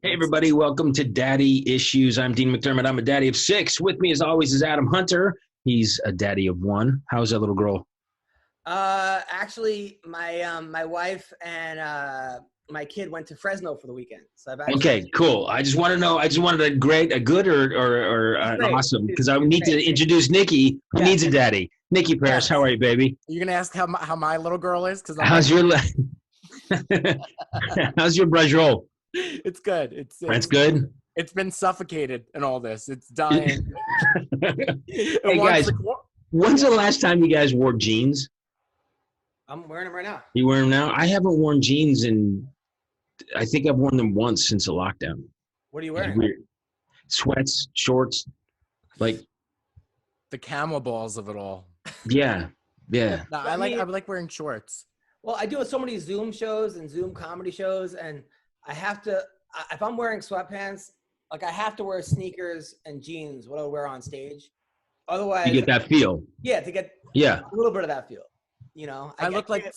Hey, everybody. Welcome to Daddy Issues. I'm Dean McDermott. I'm a daddy of 6. With me, as always, is Adam Hunter. He's a daddy of 1. How's that little girl? Actually, my wife and my kid went to Fresno for the weekend. So I've actually Okay, cool. I just want to know. I just wanted a good or an great. awesome, because I She's need to great. introduce Nikki, who Yeah. needs a daddy. Nikki Paris, Yes. how are you, baby? You're gonna ask how my little girl is? Because How's your how's your brush roll? it's good. That's good. It's been suffocated in all this. It's dying. Hey guys, when's the last time you guys wore jeans? I'm wearing them right now. You wear them now? I haven't worn jeans in. I think I've worn them once since the lockdown. What are you It's wearing? weird. Sweats, shorts, like the camel balls of it all. yeah. No, I like wearing shorts. Well, I do so many Zoom shows and Zoom comedy shows, and I have to. If I'm wearing sweatpants, like I have to wear sneakers and jeans. What I wear on stage, otherwise You get that feel. Yeah, to get Yeah. a little bit of that feel. You know, I look like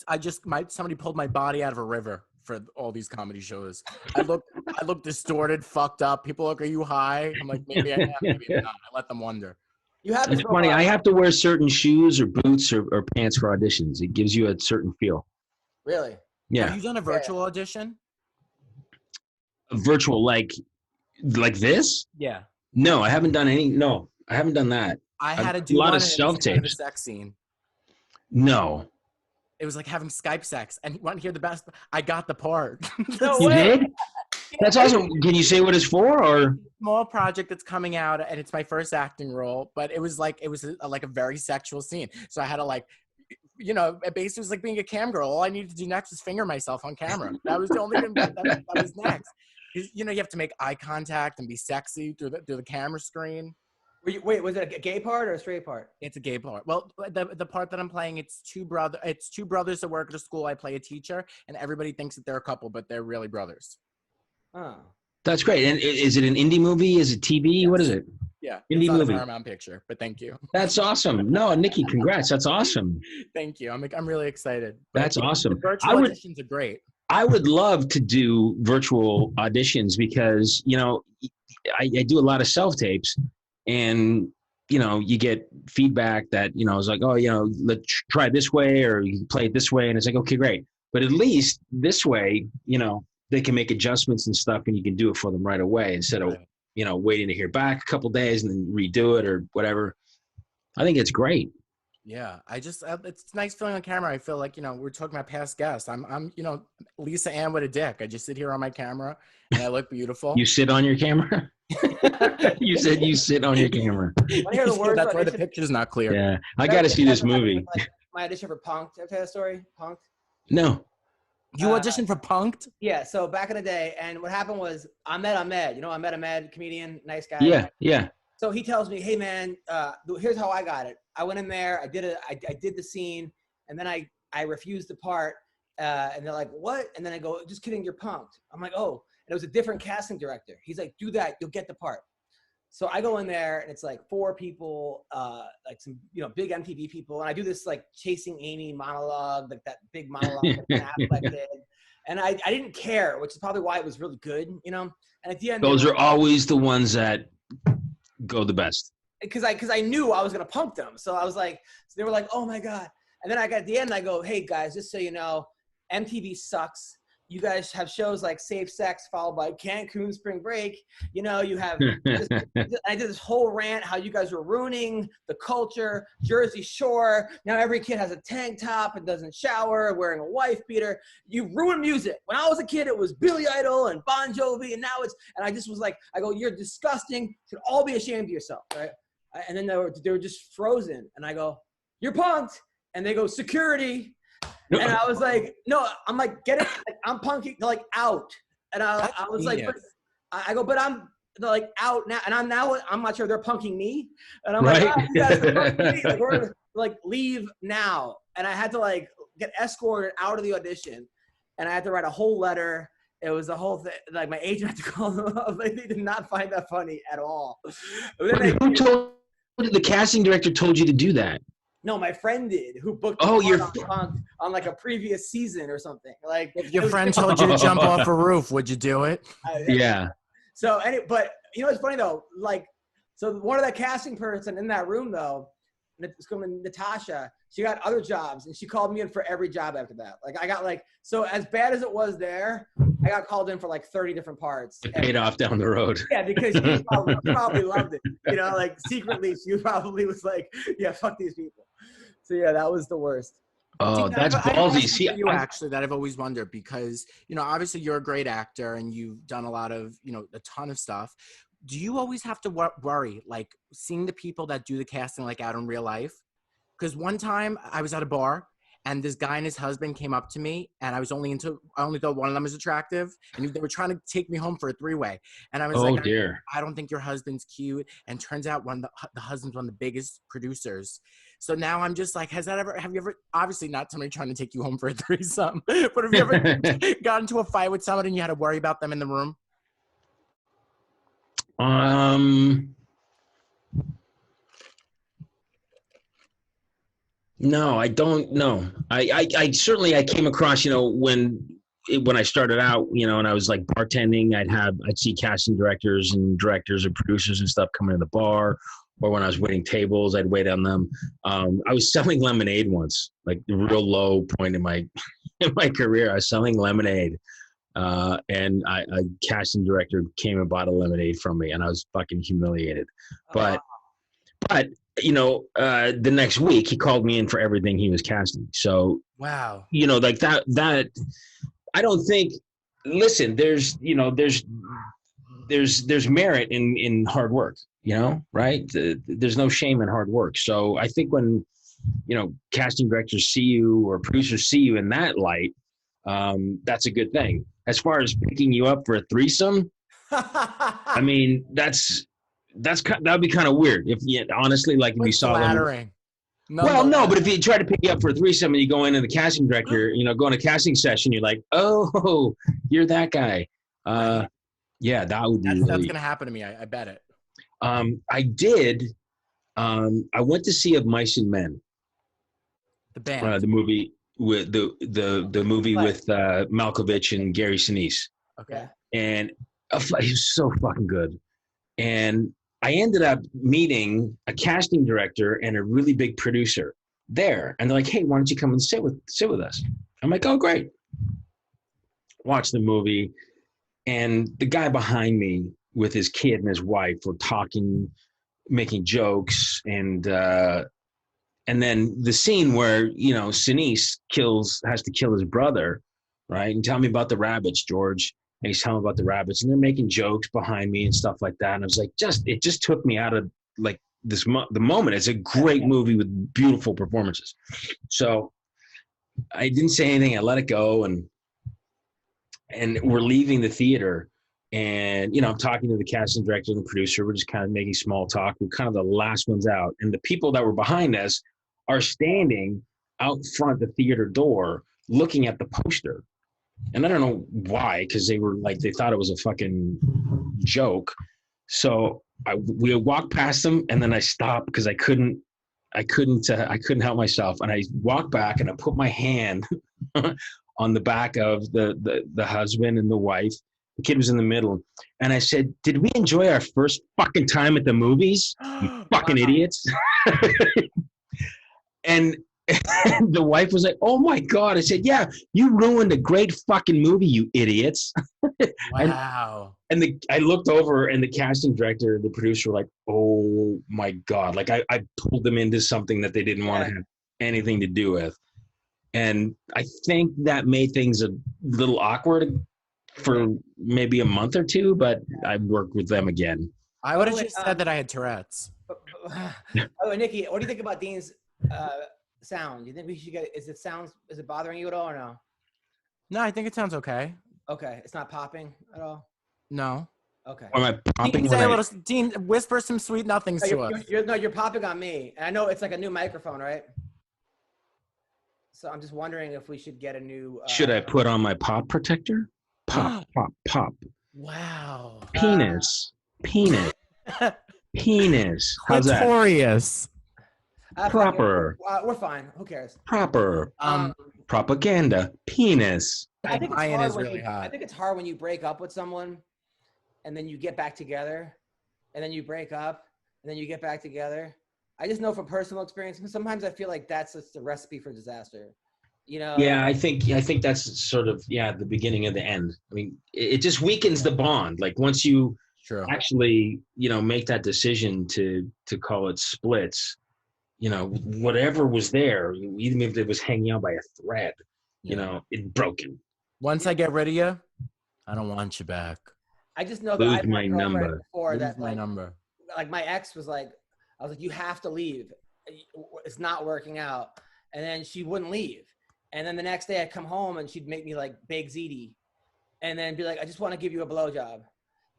somebody pulled my body out of a river for all these comedy shows. I look distorted, fucked up. People look, are you high? I'm like, maybe I am, maybe not. I let them wonder. You have. It's funny. I have to wear certain shoes or boots or pants for auditions. It gives you a certain feel. Really? Yeah. Have you done a virtual audition? A virtual like this? Yeah. No, I haven't done any. No, I haven't done that. I had to do a lot one of and it was self kind of a tapes. sex scene. No. It was like having Skype sex. And you want to hear the best? I got the part. No You way. did? That's awesome. Can you say what it's for or? Small project that's coming out, and it's my first acting role, but it was like a very sexual scene. So I had to it basically was like being a cam girl. All I needed to do next was finger myself on camera. That was the only thing that was next. You have to make eye contact and be sexy through the camera screen. Wait, was it a gay part or a straight part? It's a gay part. Well, the part that I'm playing, it's two brothers that work at a school. I play a teacher, and everybody thinks that they're a couple, but they're really brothers. Oh. That's great. And is it an indie movie? Is it TV? Yes. What is it? Yeah, Indie it's not movie. a Paramount picture, but thank you. That's awesome. No, Nikki, congrats. That's awesome. Thank you. I'm really excited. That's awesome. The virtual auditions are great. I would love to do virtual auditions because, I do a lot of self-tapes and, you get feedback that, it's like, oh, let's try it this way or you can play it this way. And it's like, okay, great. But at least this way, they can make adjustments and stuff and you can do it for them right away instead of, waiting to hear back a couple days and then redo it or whatever. I think it's great. Yeah, it's nice feeling on camera. I feel like, we're talking about past guests. I'm Lisa Ann with a dick. I just sit here on my camera and I look beautiful. You sit on your camera? You said you sit on your camera. Want to hear the words? That's why the picture's not clear. Yeah, I got to see this movie. My audition for Punked. Did I tell you that story? Punked? No. You auditioned for Punked? Yeah, so back in the day, and what happened was Ahmed, you know Ahmed, comedian, nice guy. Yeah. So he tells me, hey man, here's how I got it. I went in there, I did the scene, and then I refused the part, and they're like, what? And then I go, just kidding, you're punked. I'm like, oh, and it was a different casting director. He's like, do that, you'll get the part. So I go in there, and it's like 4 people, like some big MTV people, and I do this like Chasing Amy monologue, like that big monologue that Ben Affleck did. And I didn't care, which is probably why it was really good, And at the end, those are always the ones that go the best. Because I knew I was gonna punk them, so I was like, so they were like, oh my god. And then I got at the end, I go, hey guys, just so you know, MTV sucks. You guys have shows like Safe Sex followed by Cancun Spring Break. You have I did this whole rant how you guys were ruining the culture, Jersey Shore. Now every kid has a tank top and doesn't shower, wearing a wife beater. You ruined music. When I was a kid, it was Billy Idol and Bon Jovi, and now and I just was like, I go, you're disgusting. You should all be ashamed of yourself, right? And then they were just frozen, and I go, you're punked, and they go, security. And I was like, no, I'm like, get it? Like, I'm punking, like, out. And I was like, but, I go, but I'm like out now. And I'm not sure they're punking me. And I'm right. like, oh, you guys are punking me. Like, we're gonna, like, leave now. And I had to like get escorted out of the audition. And I had to write a whole letter. It was a whole thing. Like my agent had to call them up. Like, they did not find that funny at all. Who told the casting director told you to do that? No, my friend did, who booked Oh, on like a previous season or something. Like If your friend told you to jump off a roof, would you do it? Yeah. So, but you know, it's funny though. Like, so one of the casting person in that room though, it's called Natasha. She got other jobs, and she called me in for every job after that. Like, I got like, so as bad as it was there, I got called in for like 30 different parts. It paid off down the road. Yeah, because she probably loved it. You know, like secretly, she probably was like, "Yeah, fuck these people." So yeah, that was the worst. Oh, that's I have a ballsy. question See, for you actually that I've always wondered, because obviously you're a great actor and you've done a lot of a ton of stuff. Do you always have to worry, like seeing the people that do the casting like out in real life? Because one time I was at a bar and this guy and his husband came up to me, and I only thought one of them was attractive, and they were trying to take me home for a three-way. And I was oh like, dear. I don't think your husband's cute. And turns out the husband's one of the biggest producers. So now I'm just like, have you ever, obviously not somebody trying to take you home for a threesome, but have you ever got into a fight with someone and you had to worry about them in the room? No, I don't know. I certainly I came across, when I started out, and I was like bartending, I'd see casting directors and directors and producers and stuff coming to the bar, or when I was waiting tables, I'd wait on them. I was selling lemonade once, like the real low point in my career. I was selling lemonade. And a casting director came and bought a lemonade from me, and I was fucking humiliated. But the next week he called me in for everything he was casting. So wow, like that I don't think. Listen, there's merit in hard work. Right? There's no shame in hard work. So I think when casting directors see you or producers see you in that light, that's a good thing. As far as picking you up for a threesome, I mean, that'd be kind of weird if honestly, like if you saw flattering. them. Well, no, but if you try to pick you up for a threesome and you go into the casting director, go on a casting session, you're like, oh, you're that guy. Yeah, that would be. That's gonna happen to me. I bet it. I did. I went to see Of Mice and Men. The band. The movie with the movie with Malkovich and Gary Sinise. Okay. And he was so fucking good. And I ended up meeting a casting director and a really big producer there. And they're like, hey, why don't you come and sit with us? I'm like, oh, great. Watch the movie. And the guy behind me with his kid and his wife were talking, making jokes. And then the scene where, Sinise has to kill his brother, right? And tell me about the rabbits, George. And he's telling me about the rabbits, and they're making jokes behind me and stuff like that. And I was like, it just took me out of like the moment. It's a great movie with beautiful performances. So I didn't say anything. I let it go, and we're leaving the theater, and I'm talking to the casting director and the producer. We're just kind of making small talk. We're kind of the last ones out, and the people that were behind us are standing out front the theater door looking at the poster. And I don't know why, because they thought it was a fucking joke. So we walked past them, and then I stopped because I couldn't help myself. And I walked back and I put my hand on the back of the husband and the wife. The kid was in the middle. And I said, did we enjoy our first fucking time at the movies? You fucking idiots. And the wife was like, oh my God. I said, yeah, you ruined a great fucking movie, you idiots. Wow. And I looked over, and the casting director, the producer were like, oh my God. Like I pulled them into something that they didn't want to have anything to do with. And I think that made things a little awkward for maybe a month or two, but I worked with them again. I would have just said that I had Tourette's. Oh, Nicky, what do you think about Dean's sound? Do you think we should get? Is it bothering you at all or no? No, I think it sounds okay. Okay, it's not popping at all. No. Okay. Am I popping? Dean, whisper some sweet nothings to us. You're popping on me, and I know it's like a new microphone, right? So I'm just wondering if we should get a new. Should I put on my pop protector? Pop, pop, pop. Wow. Penis. Penis. How's that? Clitorius. Proper. We're fine. Who cares? Proper. Propaganda. Penis. I think it's Iron hard is when really hot. I think it's hard when you break up with someone, and then you get back together, and then you break up, and then you get back together. I just know from personal experience, because sometimes I feel like that's just the recipe for disaster. You know? Yeah, I think that's sort of the beginning of the end. I mean, it just weakens the bond. Like once you True. actually, make that decision to call it splits, whatever was there, even if it was hanging out by a thread, it's broken. Once I get rid of you, I don't want you back. I just know that Lose I've had my a girlfriend number. before Lose that my number. like my ex was like, I was like, you have to leave. It's not working out. And then she wouldn't leave. And then the next day I'd come home and she'd make me like baked ziti and then be like, I just want to give you a blowjob.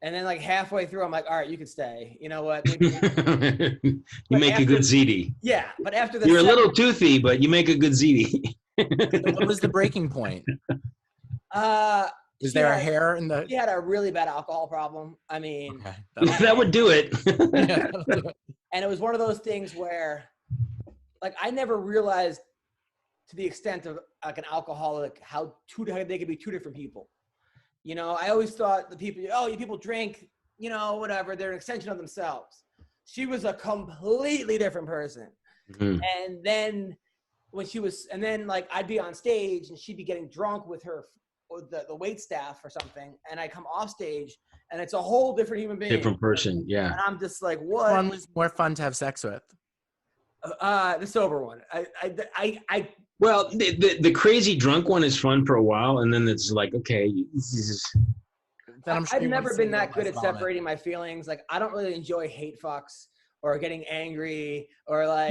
And then like halfway through, I'm like, all right, you can stay. You know what? Maybe you make a good ziti. Yeah. But after You're a little toothy, but you make a good ziti. What was the breaking point? Is there a hair in the? She had a really bad alcohol problem. I mean, that would do it. And it was one of those things where, like, I never realized to the extent of like an alcoholic how they could be two different people. I always thought the people, you people drink, whatever. They're an extension of themselves. She was a completely different person. Mm-hmm. And then like I'd be on stage and she'd be getting drunk with her. Or the wait staff or something, and I come off stage, and it's a whole different human being, different person, yeah. And I'm just like, what? One was more fun to have sex with. The sober one. Well, the crazy drunk one is fun for a while, and then it's like, okay, this is. I've never been that good at separating my feelings. Like, I don't really enjoy hate fucks or getting angry or like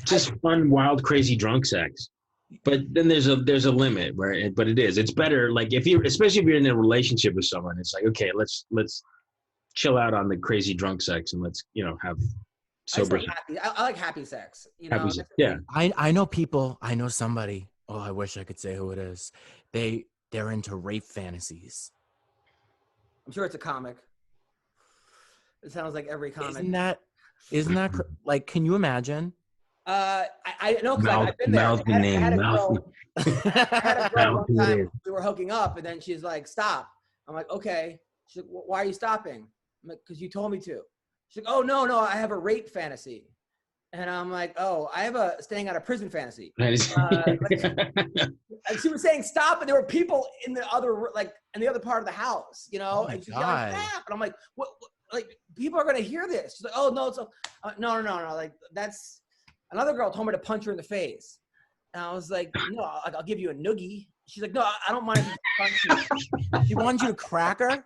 just fun, wild, crazy drunk sex. But then there's a limit but it's better. Like especially if you're in a relationship with someone, it's like, okay, let's chill out on the crazy drunk sex and let's, have sober. I like happy sex, Happy sex. Yeah. I know somebody. Oh, I wish I could say who it is. They're into rape fantasies. I'm sure it's a comic. It sounds like every comic. Isn't that like, can you imagine? I know because I've been there. I had a girl one time. We were hooking up, and then she's like, "Stop." I'm like, "Okay." She's like, "Why are you stopping?" I'm like, "Because you told me to." She's like, "Oh no, I have a rape fantasy," and I'm like, "Oh, I have a staying out of prison fantasy." And she was saying stop, and there were people in the other part of the house, Oh and she's like, "Stop!" And I'm like, "What? Like people are gonna hear this?" She's like, "Oh no, it's no, like that's." Another girl told me to punch her in the face. And I was like, no, I'll give you a noogie. She's like, no, I don't mind if you punch me. She wanted you to crack her?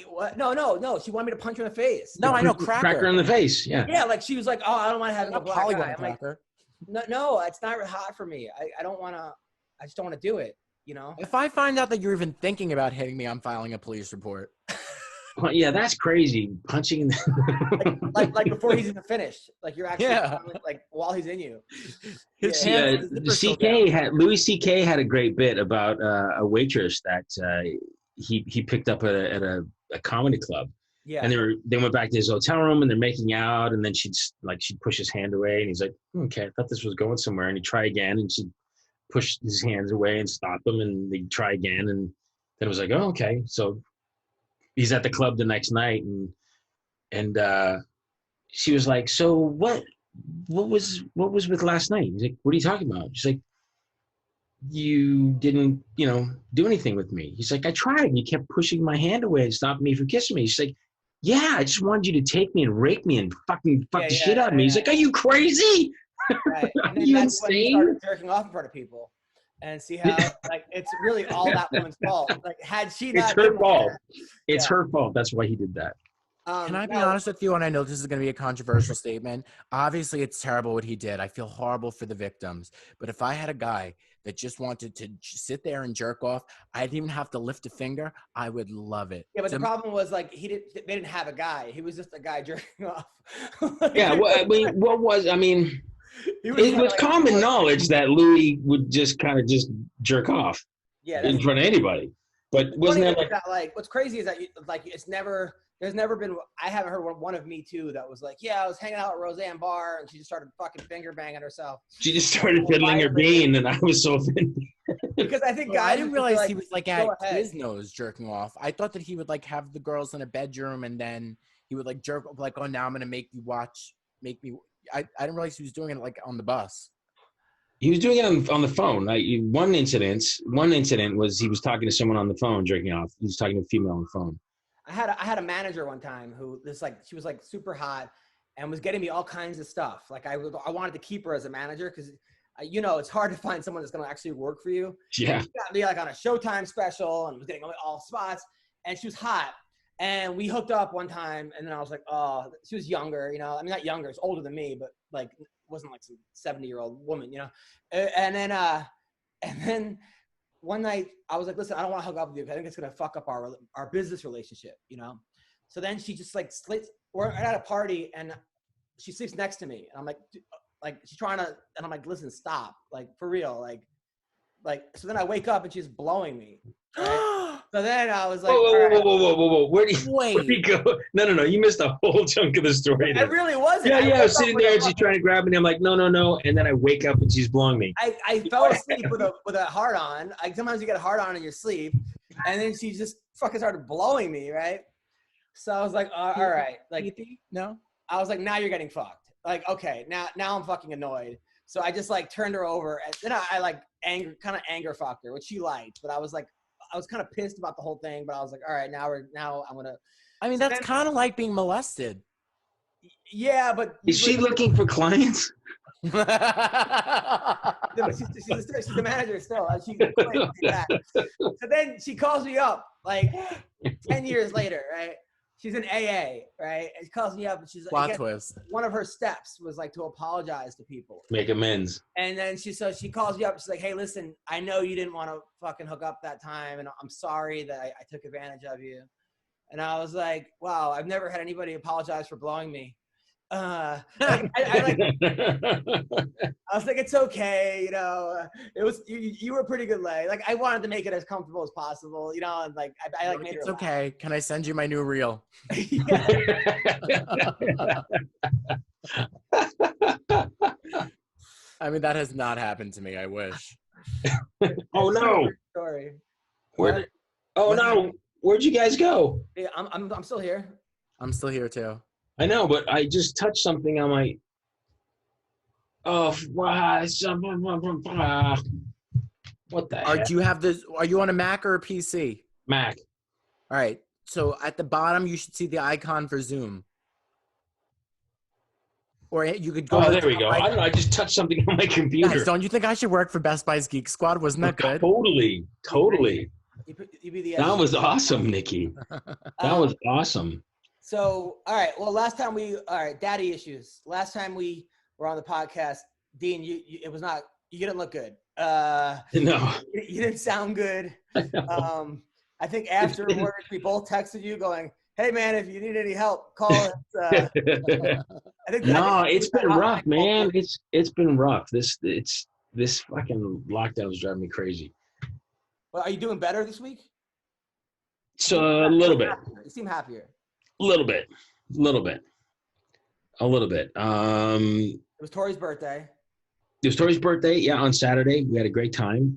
What? No. She wanted me to punch her in the face. No, I know, crack her in the face, yeah. Yeah, like she was like, oh, I don't mind having a black eye. I'm like, her. No, it's not hot for me. I don't want to, I just don't want to do it, If I find out that you're even thinking about hitting me, I'm filing a police report. Well, yeah, that's crazy. Punching like before he's even finished. Like you're actually like while he's in you. Louis C.K. had a great bit about a waitress that he picked up at a comedy club. Yeah. And they went back to his hotel room and they're making out, and then she'd push his hand away and he's like, okay, I thought this was going somewhere, and he'd try again and she'd push his hands away and stop them, and they'd try again, and then it was like, oh, okay. So he's at the club the next night, and she was like, so what was with last night? He's like, what are you talking about? She's like, you didn't, do anything with me. He's like, I tried. You kept pushing my hand away and stopping me from kissing me. She's like, yeah, I just wanted you to take me and rape me and fuck the shit out of me. He's like, are you crazy? Right. Are you insane? When he started jerking off in front of people. And see how like it's really all that woman's fault. Like had she not, it's her fault. It's her fault. That's why he did that. Can I be honest with you? And I know this is going to be a controversial statement. Obviously, it's terrible what he did. I feel horrible for the victims. But if I had a guy that just wanted to sit there and jerk off, I didn't even have to lift a finger, I would love it. Yeah, but the problem was like they didn't have a guy. He was just a guy jerking off. Yeah, well, it was common knowledge that Louis would just kind of just jerk off in front of anybody. But wasn't that like, that, like, what's crazy is that there's never been, I haven't heard one of Me Too that was like, yeah, I was hanging out at Roseanne Bar and she just started fucking finger banging herself. she just started fiddling her bean and I was so offended. Because I think Well, guys, I didn't realize he was like at ahead. Quiznos jerking off. I thought that he would like have the girls in a bedroom and then he would like jerk like, oh, now I'm gonna make me. I didn't realize he was doing it like on the bus. He was doing it on the phone. Like one incident was he was talking to someone on the phone, jerking off. He was talking to a female on the phone. I had a manager one time who she was like super hot and was getting me all kinds of stuff. Like I wanted to keep her as a manager because it's hard to find someone that's going to actually work for you. Yeah. She got me like on a Showtime special and was getting all spots, and she was hot. And we hooked up one time, and then I was like, oh, she was younger, I mean, not younger, it's older than me, but like wasn't like some 70-year-old woman, And then one night I was like, listen, I don't want to hook up with you because I think it's going to fuck up our business relationship, So then she just like we're at a party and she sleeps next to me. And I'm like she's trying to, and I'm like, listen, stop. Like for real. Like, so then I wake up and she's blowing me. Right? So then I was like, whoa. Where do you go? No. You missed a whole chunk of the story. I really wasn't. Yeah. I was sitting there and she's trying to grab me. And I'm like, no. And then I wake up and she's blowing me. I fell asleep with a heart on. Like sometimes you get a heart on in your sleep. And then she just fucking started blowing me, right? So I was like, all right. Like, no. I was like, now you're getting fucked. Like, okay, now I'm fucking annoyed. So I just like turned her over and then I like anger fucked her, which she liked. But I was kind of pissed about the whole thing. But I was like, all right, now I'm gonna. I mean, that's kind of like being molested. Yeah, but is she looking for clients? She's the manager still. So then she calls me up like 10 years later, right? She's in AA, right? And she calls me up and she's like, plot twist. One of her steps was like to apologize to people. Make amends. And then she calls me up. She's like, hey, listen, I know you didn't want to fucking hook up that time. And I'm sorry that I took advantage of you. And I was like, wow, I've never had anybody apologize for blowing me. I was like, it's okay, it was you were a pretty good lay. Like I wanted to make it as comfortable as possible, and like I like made it's her okay laugh. Can I send you my new reel? I mean, that has not happened to me. I wish. Oh no. Story. Where'd you guys go? Yeah, I'm still here. I'm still here too. I know, but I just touched something on my. Oh, what the heck? Do you have this? Are you on a Mac or a PC? Mac. All right. So at the bottom, you should see the icon for Zoom. Or you could go. Oh, there we go. I don't know. I just touched something on my computer. Guys, don't you think I should work for Best Buy's Geek Squad? Wasn't that good? Totally. You be the that was awesome, Nicky. That was awesome. So, all right, daddy issues. Last time we were on the podcast, Dean, you didn't look good. No. You didn't sound good. I think afterwards we both texted you going, hey man, if you need any help, call us. It's been rough, man. It's been rough. This fucking lockdown is driving me crazy. Well, are you doing better this week? So a little bit. You seem happier. A little bit. It was Tori's birthday. It was Tori's birthday, yeah, on Saturday. We had a great time.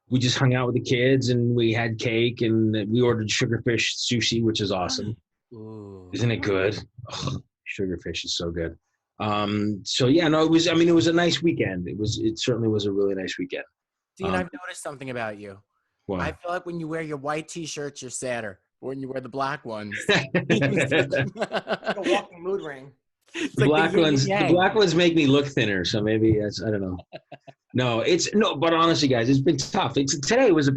We just hung out with the kids and we had cake and we ordered sugarfish sushi, which is awesome. Ooh. Isn't it good? Oh, sugarfish is so good. It was a nice weekend. It certainly was a really nice weekend. Dean, I've noticed something about you. What? I feel like when you wear your white t-shirts, you're sadder. Or when you wear the black ones. Like a walking mood ring. The black ones make me look thinner, so maybe I don't know. But honestly, guys, it's been tough. Today was a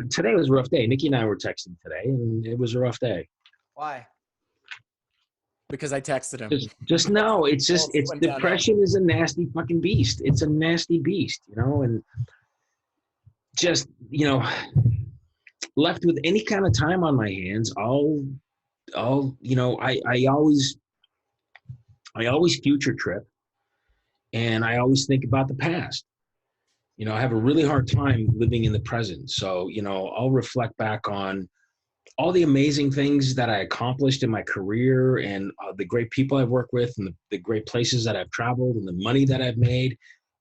rough day. Nicky and I were texting today, and it was a rough day. Why? Because I texted him. Depression is a nasty fucking beast. It's a nasty beast, and just left with any kind of time on my hands, I always future trip and I always think about the past. You know, I have a really hard time living in the present. So, you know, I'll reflect back on all the amazing things that I accomplished in my career and the great people I've worked with and the great places that I've traveled and the money that I've made.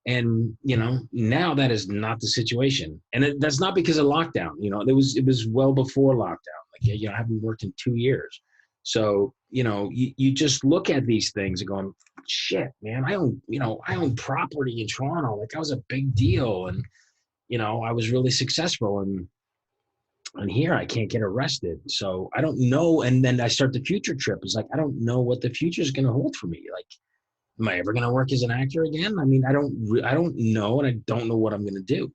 And, you know, now that is not the situation. And that's not because of lockdown. You know, it was well before lockdown. Like, you know, I haven't worked in 2 years. So, you know, you just look at these things and going, shit, man, I own property in Toronto. Like, that was a big deal. And, you know, I was really successful. And here I can't get arrested. So I don't know. And then I start the future trip. It's like, I don't know what the future is going to hold for me. Like, am I ever going to work as an actor again? I mean, I don't know. And I don't know what I'm going to do.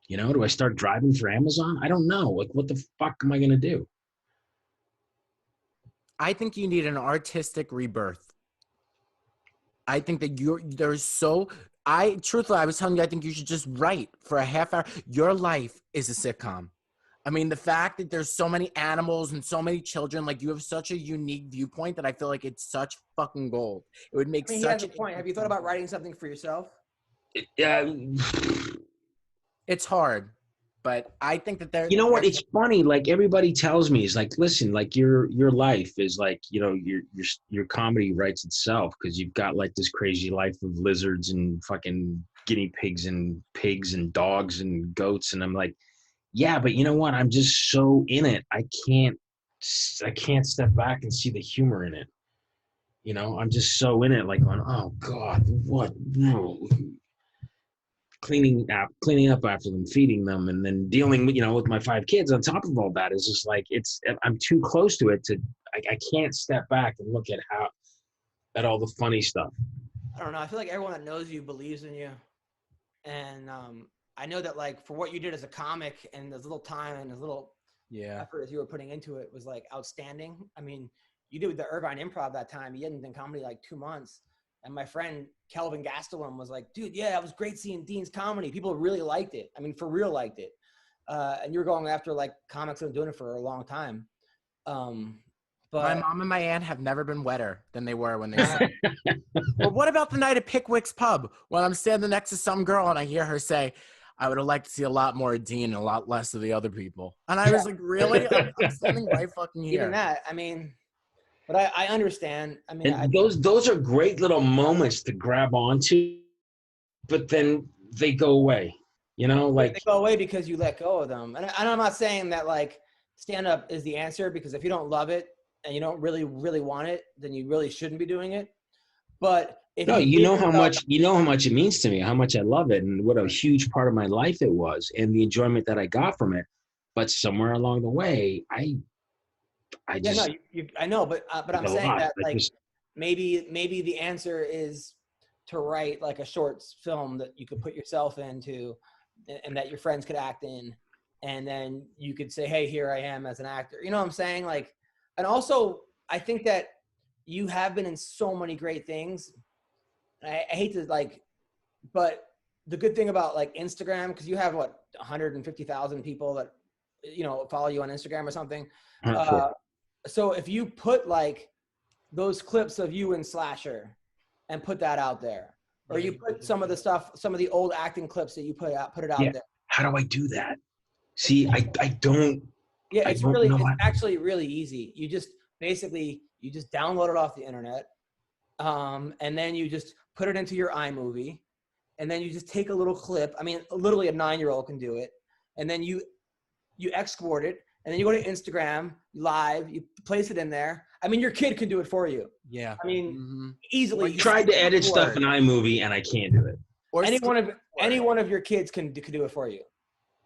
You know, do I start driving for Amazon? I don't know. Like, what the fuck am I going to do? I think you need an artistic rebirth. I think that truthfully, I was telling you, I think you should just write for a half hour. Your life is a sitcom. I mean, the fact that there's so many animals and so many children, like, you have such a unique viewpoint that I feel like it's such fucking gold. It would make He such has a point. Have you thought about writing something for yourself? Yeah. It's hard, but I think that you know what? It's funny. Like, everybody tells me, is like, listen, like, your life is like, you know, your comedy writes itself because you've got like this crazy life of lizards and fucking guinea pigs and dogs and goats. And I'm like, yeah, but you know what? I'm just so in it. I can't step back and see the humor in it. You know, I'm just so in it, like, going, oh God, what? No. Cleaning up after them, feeding them, and then dealing, you know, with my 5 kids on top of all that is just like, I'm too close to it I can't step back and look at all the funny stuff. I don't know. I feel like everyone that knows you believes in you. And I know that, like, for what you did as a comic and as little time and as little effort as you were putting into it was like outstanding. I mean, you did the Irvine Improv that time. You hadn't done comedy like 2 months. And my friend Kelvin Gastelum was like, dude, yeah, it was great seeing Dean's comedy. People really liked it. I mean, for real liked it. And you were going after like comics that have been doing it for a long time. But my mom and my aunt have never been wetter than they were when they said, well, what about the night at Pickwick's Pub when I'm standing next to some girl and I hear her say, I would have liked to see a lot more of Dean and a lot less of the other people. And I was like, really? I'm standing right fucking here. Even that, I mean, but I understand. I mean, those are great little moments to grab onto, but then they go away. You know, like, they go away because you let go of them. And I'm not saying that like stand-up is the answer, because if you don't love it and you don't really, really want it, then you really shouldn't be doing it. But if you know how much it means to me, how much I love it, and what a huge part of my life it was, and the enjoyment that I got from it. But somewhere along the way, I know, but I'm saying that like maybe the answer is to write like a short film that you could put yourself into, and that your friends could act in, and then you could say, hey, here I am as an actor. You know what I'm saying? Like, and also I think that you have been in so many great things. I hate to like, but the good thing about like Instagram, because you have what, 150,000 people that, you know, follow you on Instagram or something. So if you put like those clips of you and Slasher and put that out there, or you put some of the stuff, some of the old acting clips that you put it out there. How do I do that? See, I don't. Yeah, it's actually really easy. You just basically, you just download it off the internet. And then you just put it into your iMovie, and then you just take a little clip. I mean, literally a 9-year-old can do it. And then you export it, and then you go to Instagram live, you place it in there. I mean, your kid can do it for you. Yeah. I mean, easily. I tried to edit stuff in iMovie and I can't do it. Or any one of your kids can do it for you.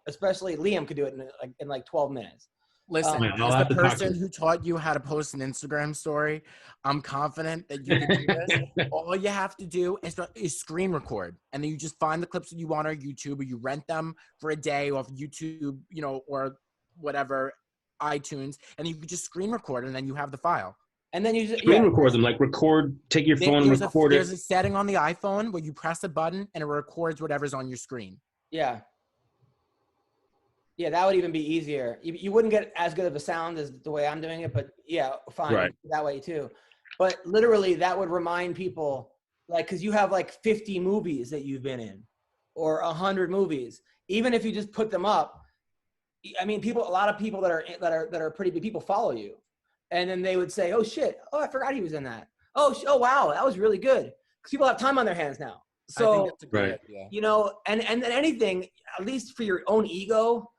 Especially Liam could do it in like 12 minutes. Listen, as the person who taught you how to post an Instagram story, I'm confident that you can do this. All you have to do is screen record, and then you just find the clips that you want on YouTube, or you rent them for a day off YouTube, you know, or whatever, iTunes, and you can just screen record, and then you have the file. And then you just screen record them, like take your phone and record it. There's a setting on the iPhone where you press a button and it records whatever's on your screen. Yeah. Yeah, that would even be easier. You wouldn't get as good of a sound as the way I'm doing it, but yeah, fine. Right. That way too. But literally that would remind people, like, because you have like 50 movies that you've been in. or 100 movies, even if you just put them up. I mean, a lot of people that are pretty big people follow you, and then they would say, "Oh shit! Oh, I forgot he was in that. Oh wow, that was really good." Because people have time on their hands now. So I think that's a great idea. you know, and anything, at least for your own ego,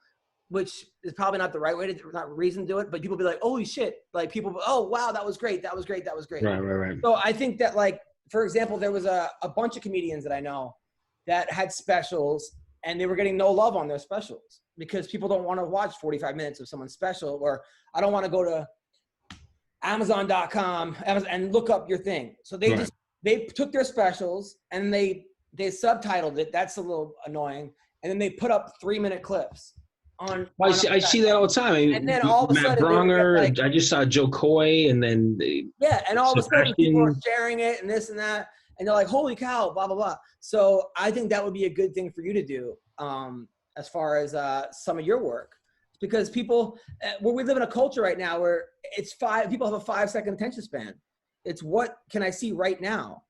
which is probably not the right way to, not reason to do it, but people be like, "Holy shit!" Like people, "Oh wow, that was great. That was great. That was great." Right. So I think that, like, for example, there was a bunch of comedians that I know that had specials, and they were getting no love on their specials because people don't want to watch 45 minutes of someone's special, or I don't want to go to Amazon.com and look up your thing. So they took their specials and they subtitled it. That's a little annoying. And then they put up 3-minute clips on. I see that all the time. And then all of a Matt sudden, Bronger, like, I just saw Joe Coy, and then and all of a sudden people are sharing it and this and that, and they're like, "Holy cow!" Blah blah blah. So I think that would be a good thing for you to do, as far as some of your work, because people, we live in a culture right now where people have a 5-second attention span. It's what can I see right now,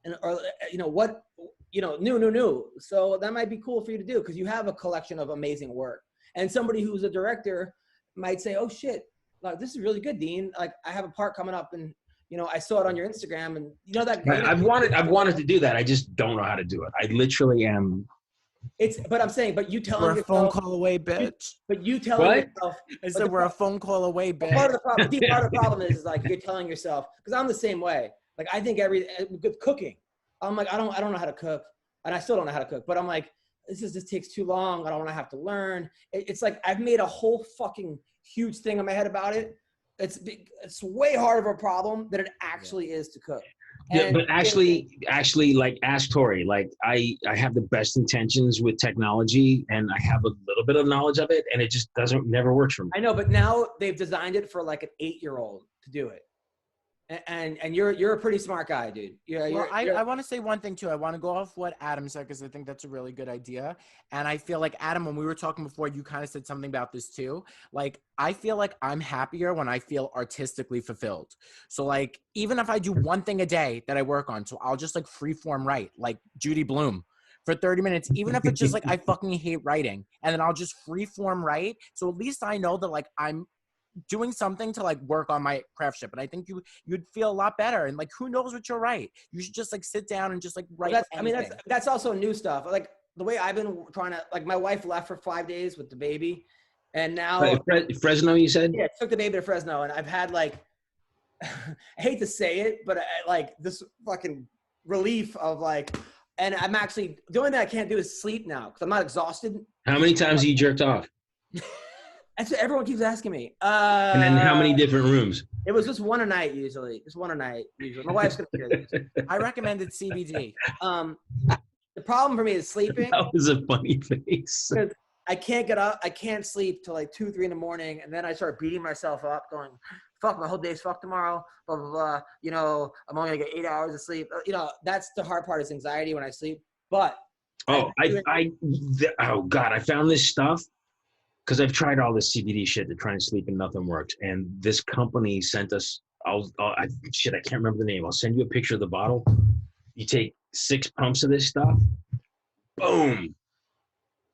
and or what new. So that might be cool for you to do because you have a collection of amazing work, and somebody who's a director might say, "Oh shit, like this is really good, Dean. Like I have a part coming up, and I saw it on your Instagram, and that." I've wanted to do that. I just don't know how to do it. I literally am. But I'm saying, but you telling we're a yourself, phone call away, bitch. But you telling yourself. I said we're a phone call away, bitch. Part of the problem is like you're telling yourself, because I'm the same way. Like I think with cooking, I'm like I don't know how to cook, and I still don't know how to cook. But I'm like, this takes too long. I don't want to have to learn. It's like I've made a whole fucking huge thing in my head about it. It's way harder of a problem than it actually is to cook. Yeah, but actually, like, ask Tori. Like, I have the best intentions with technology, and I have a little bit of knowledge of it, and it just never works for me. I know, but now they've designed it for like an 8-year-old to do it. And you're a pretty smart guy, dude. I want to say one thing too. I want to go off what Adam said because I think that's a really good idea. And I feel like, Adam, when we were talking before, you kind of said something about this too. Like, I feel like I'm happier when I feel artistically fulfilled. So like, even if I do one thing a day that I work on, so I'll just like freeform write, like Judy Blume for 30 minutes, even if it's just like I fucking hate writing, and then I'll just freeform write. So at least I know that like I'm doing something to like work on my craftship, and I think you'd feel a lot better. And like, who knows what you'll write? You should just like sit down and just like write. That's also new stuff. Like the way I've been trying to, like, my wife left for 5 days with the baby, and now Fresno, you said? Yeah, took the baby to Fresno, and I've had like, I hate to say it, but like this fucking relief of like, and I'm actually, the only thing I can't do is sleep now because I'm not exhausted. How many times have you jerked off? That's what everyone keeps asking me. And then how many different rooms? It was just one a night usually. Just one a night usually. My wife's gonna hear this. I recommended CBD. The problem for me is sleeping. That was a funny face. Because I can't get up. I can't sleep till like 2, 3 in the morning, and then I start beating myself up, going, "Fuck, my whole day's fucked tomorrow." Blah blah blah. I'm only gonna get 8 hours of sleep. That's the hard part is anxiety when I sleep. But oh God, I found this stuff. Because I've tried all this CBD shit to try and sleep and nothing worked. And this company sent us, I can't remember the name. I'll send you a picture of the bottle. You take 6 pumps of this stuff, boom,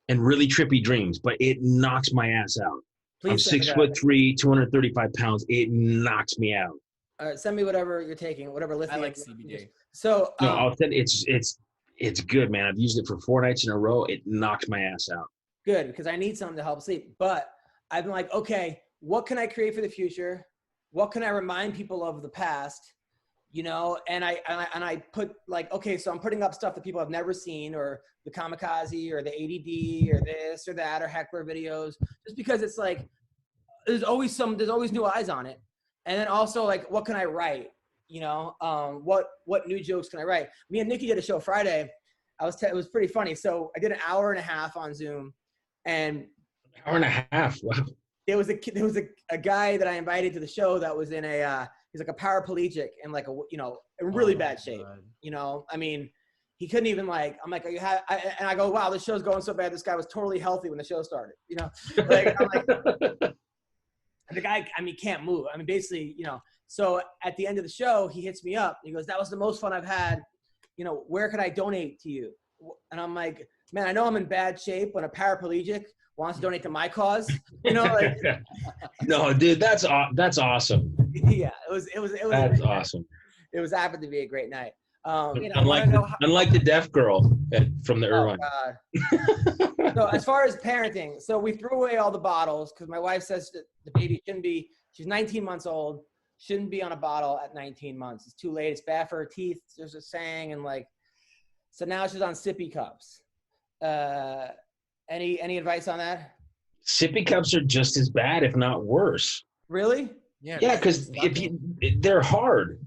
and really trippy dreams. But it knocks my ass out. I'm 6'3", 235 pounds. It knocks me out. All right, send me whatever you're taking, whatever lithium. I like CBD. So no, I'll send it's good, man. I've used it for 4 nights in a row. It knocks my ass out. Good, because I need something to help sleep. But I've been like, okay, what can I create for the future? What can I remind people of the past? And I put like, okay, so I'm putting up stuff that people have never seen, or the kamikaze, or the ADD, or this or that, or heckler videos, just because it's like there's always new eyes on it. And then also like, what can I write? What new jokes can I write? Me and Nicky did a show Friday. It was pretty funny. So I did an hour and a half on Zoom. And hour and a half. Wow. There was a guy that I invited to the show that was in he's like a paraplegic and like in really bad shape. God. I mean, he couldn't even like, I'm like, and I go, wow, this show's going so bad. This guy was totally healthy when the show started, like, I'm like, the guy, I mean, can't move. I mean, basically, so at the end of the show, he hits me up. He goes, that was the most fun I've had. Where could I donate to you? And I'm like, man, I know I'm in bad shape when a paraplegic wants to donate to my cause. You know, like No, dude, that's awesome. yeah, it was That's awesome. it was happened to be a great night. You know, Unlike the deaf girl from the oh Irvine. God. So as far as parenting, so we threw away all the bottles because my wife says that the baby shouldn't be. She's 19 months old, shouldn't be on a bottle at 19 months. It's too late. It's bad for her teeth. There's a saying, and like, so now she's on sippy cups. Any advice on that? Sippy cups are just as bad, if not worse. Really? Yeah, because they're hard,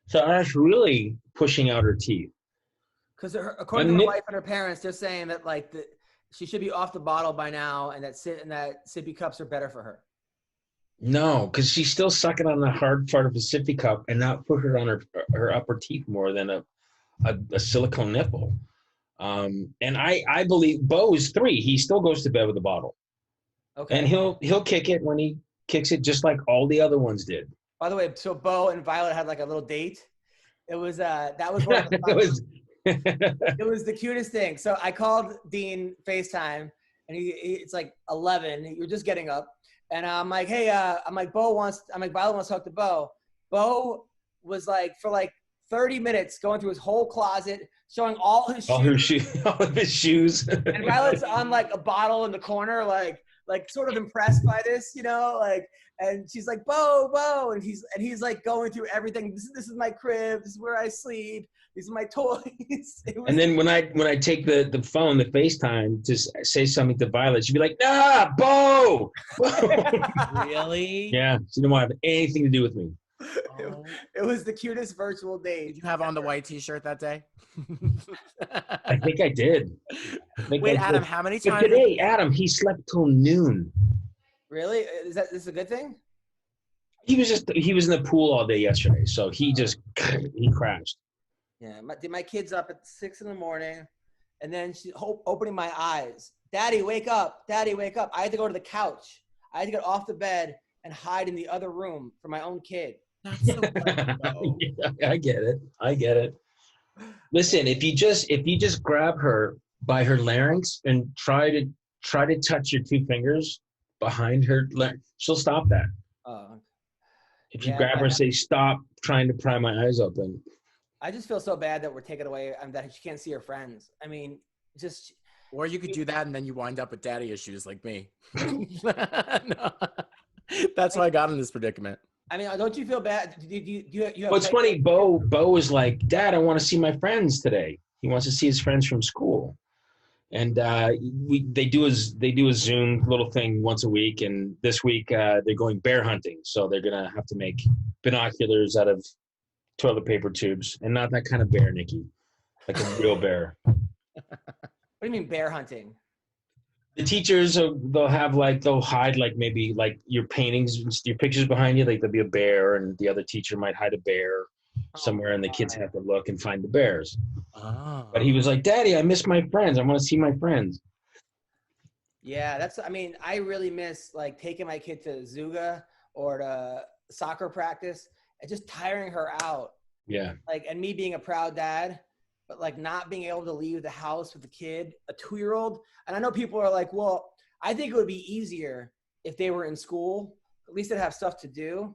so that's really pushing out her teeth. Because according to my wife and her parents, they're saying that like she should be off the bottle by now, and that sippy cups are better for her. No, because she's still sucking on the hard part of a sippy cup and not put her on her upper teeth more than a silicone nipple. And I believe Bo is 3. He still goes to bed with a bottle. Okay. And he'll kick it when he kicks it, just like all the other ones did. By the way, so Bo and Violet had like a little date. It was that was one of the it was the cutest thing. So I called Dean FaceTime, and it's like 11. You're just getting up, and I'm like, hey, Violet wants to talk to Bo. Bo was like for like 30 minutes going through his whole closet, showing all his shoes. All of his shoes. And Violet's on like a bottle in the corner, like sort of impressed by this, you know, like, and she's like, Bo, and he's like going through everything. This is my crib. This is where I sleep. These are my toys. And then when I take the phone, the FaceTime, to say something to Violet, she'd be like, nah, Bo. Really? Yeah, she didn't want to have anything to do with me. It was the cutest virtual date. Did you have on the white t-shirt that day? I think I did. Wait, Adam, how many times? But today, Adam, he slept till noon. Really? Is this a good thing? He was in the pool all day yesterday, so he crashed. Yeah, my kid's up at 6 a.m, and then she's opening my eyes. Daddy, wake up! Daddy, wake up! I had to go to the couch. I had to get off the bed and hide in the other room for my own kid. That's so funny. Yeah, I get it. Listen, if you just grab her by her larynx and try to touch your 2 fingers behind her larynx, she'll stop that. If you grab her and say, stop trying to pry my eyes open. I just feel so bad that we're taking away that she can't see her friends. I mean, just. Or you could do that and then you wind up with daddy issues like me. No. That's why I got in this predicament. I mean, don't you feel bad? Do you have What's funny, Bo was like, Dad, I want to see my friends today. He wants to see his friends from school. And they do a Zoom little thing once a week. And this week they're going bear hunting. So they're going to have to make binoculars out of toilet paper tubes, and not that kind of bear, Nicky, like a real bear. What do you mean bear hunting? The teachers, they'll hide like maybe like your paintings, your pictures behind you, like there'll be a bear, and the other teacher might hide a bear somewhere, and the kids have to look and find the bears. Oh. But he was like, Daddy, I miss my friends. I want to see my friends. Yeah, I really miss like taking my kid to Zuga or to soccer practice and just tiring her out. Yeah. Like, and me being a proud dad, but like not being able to leave the house with a kid, a 2-year-old. And I know people are like, well, I think it would be easier if they were in school. At least they'd have stuff to do,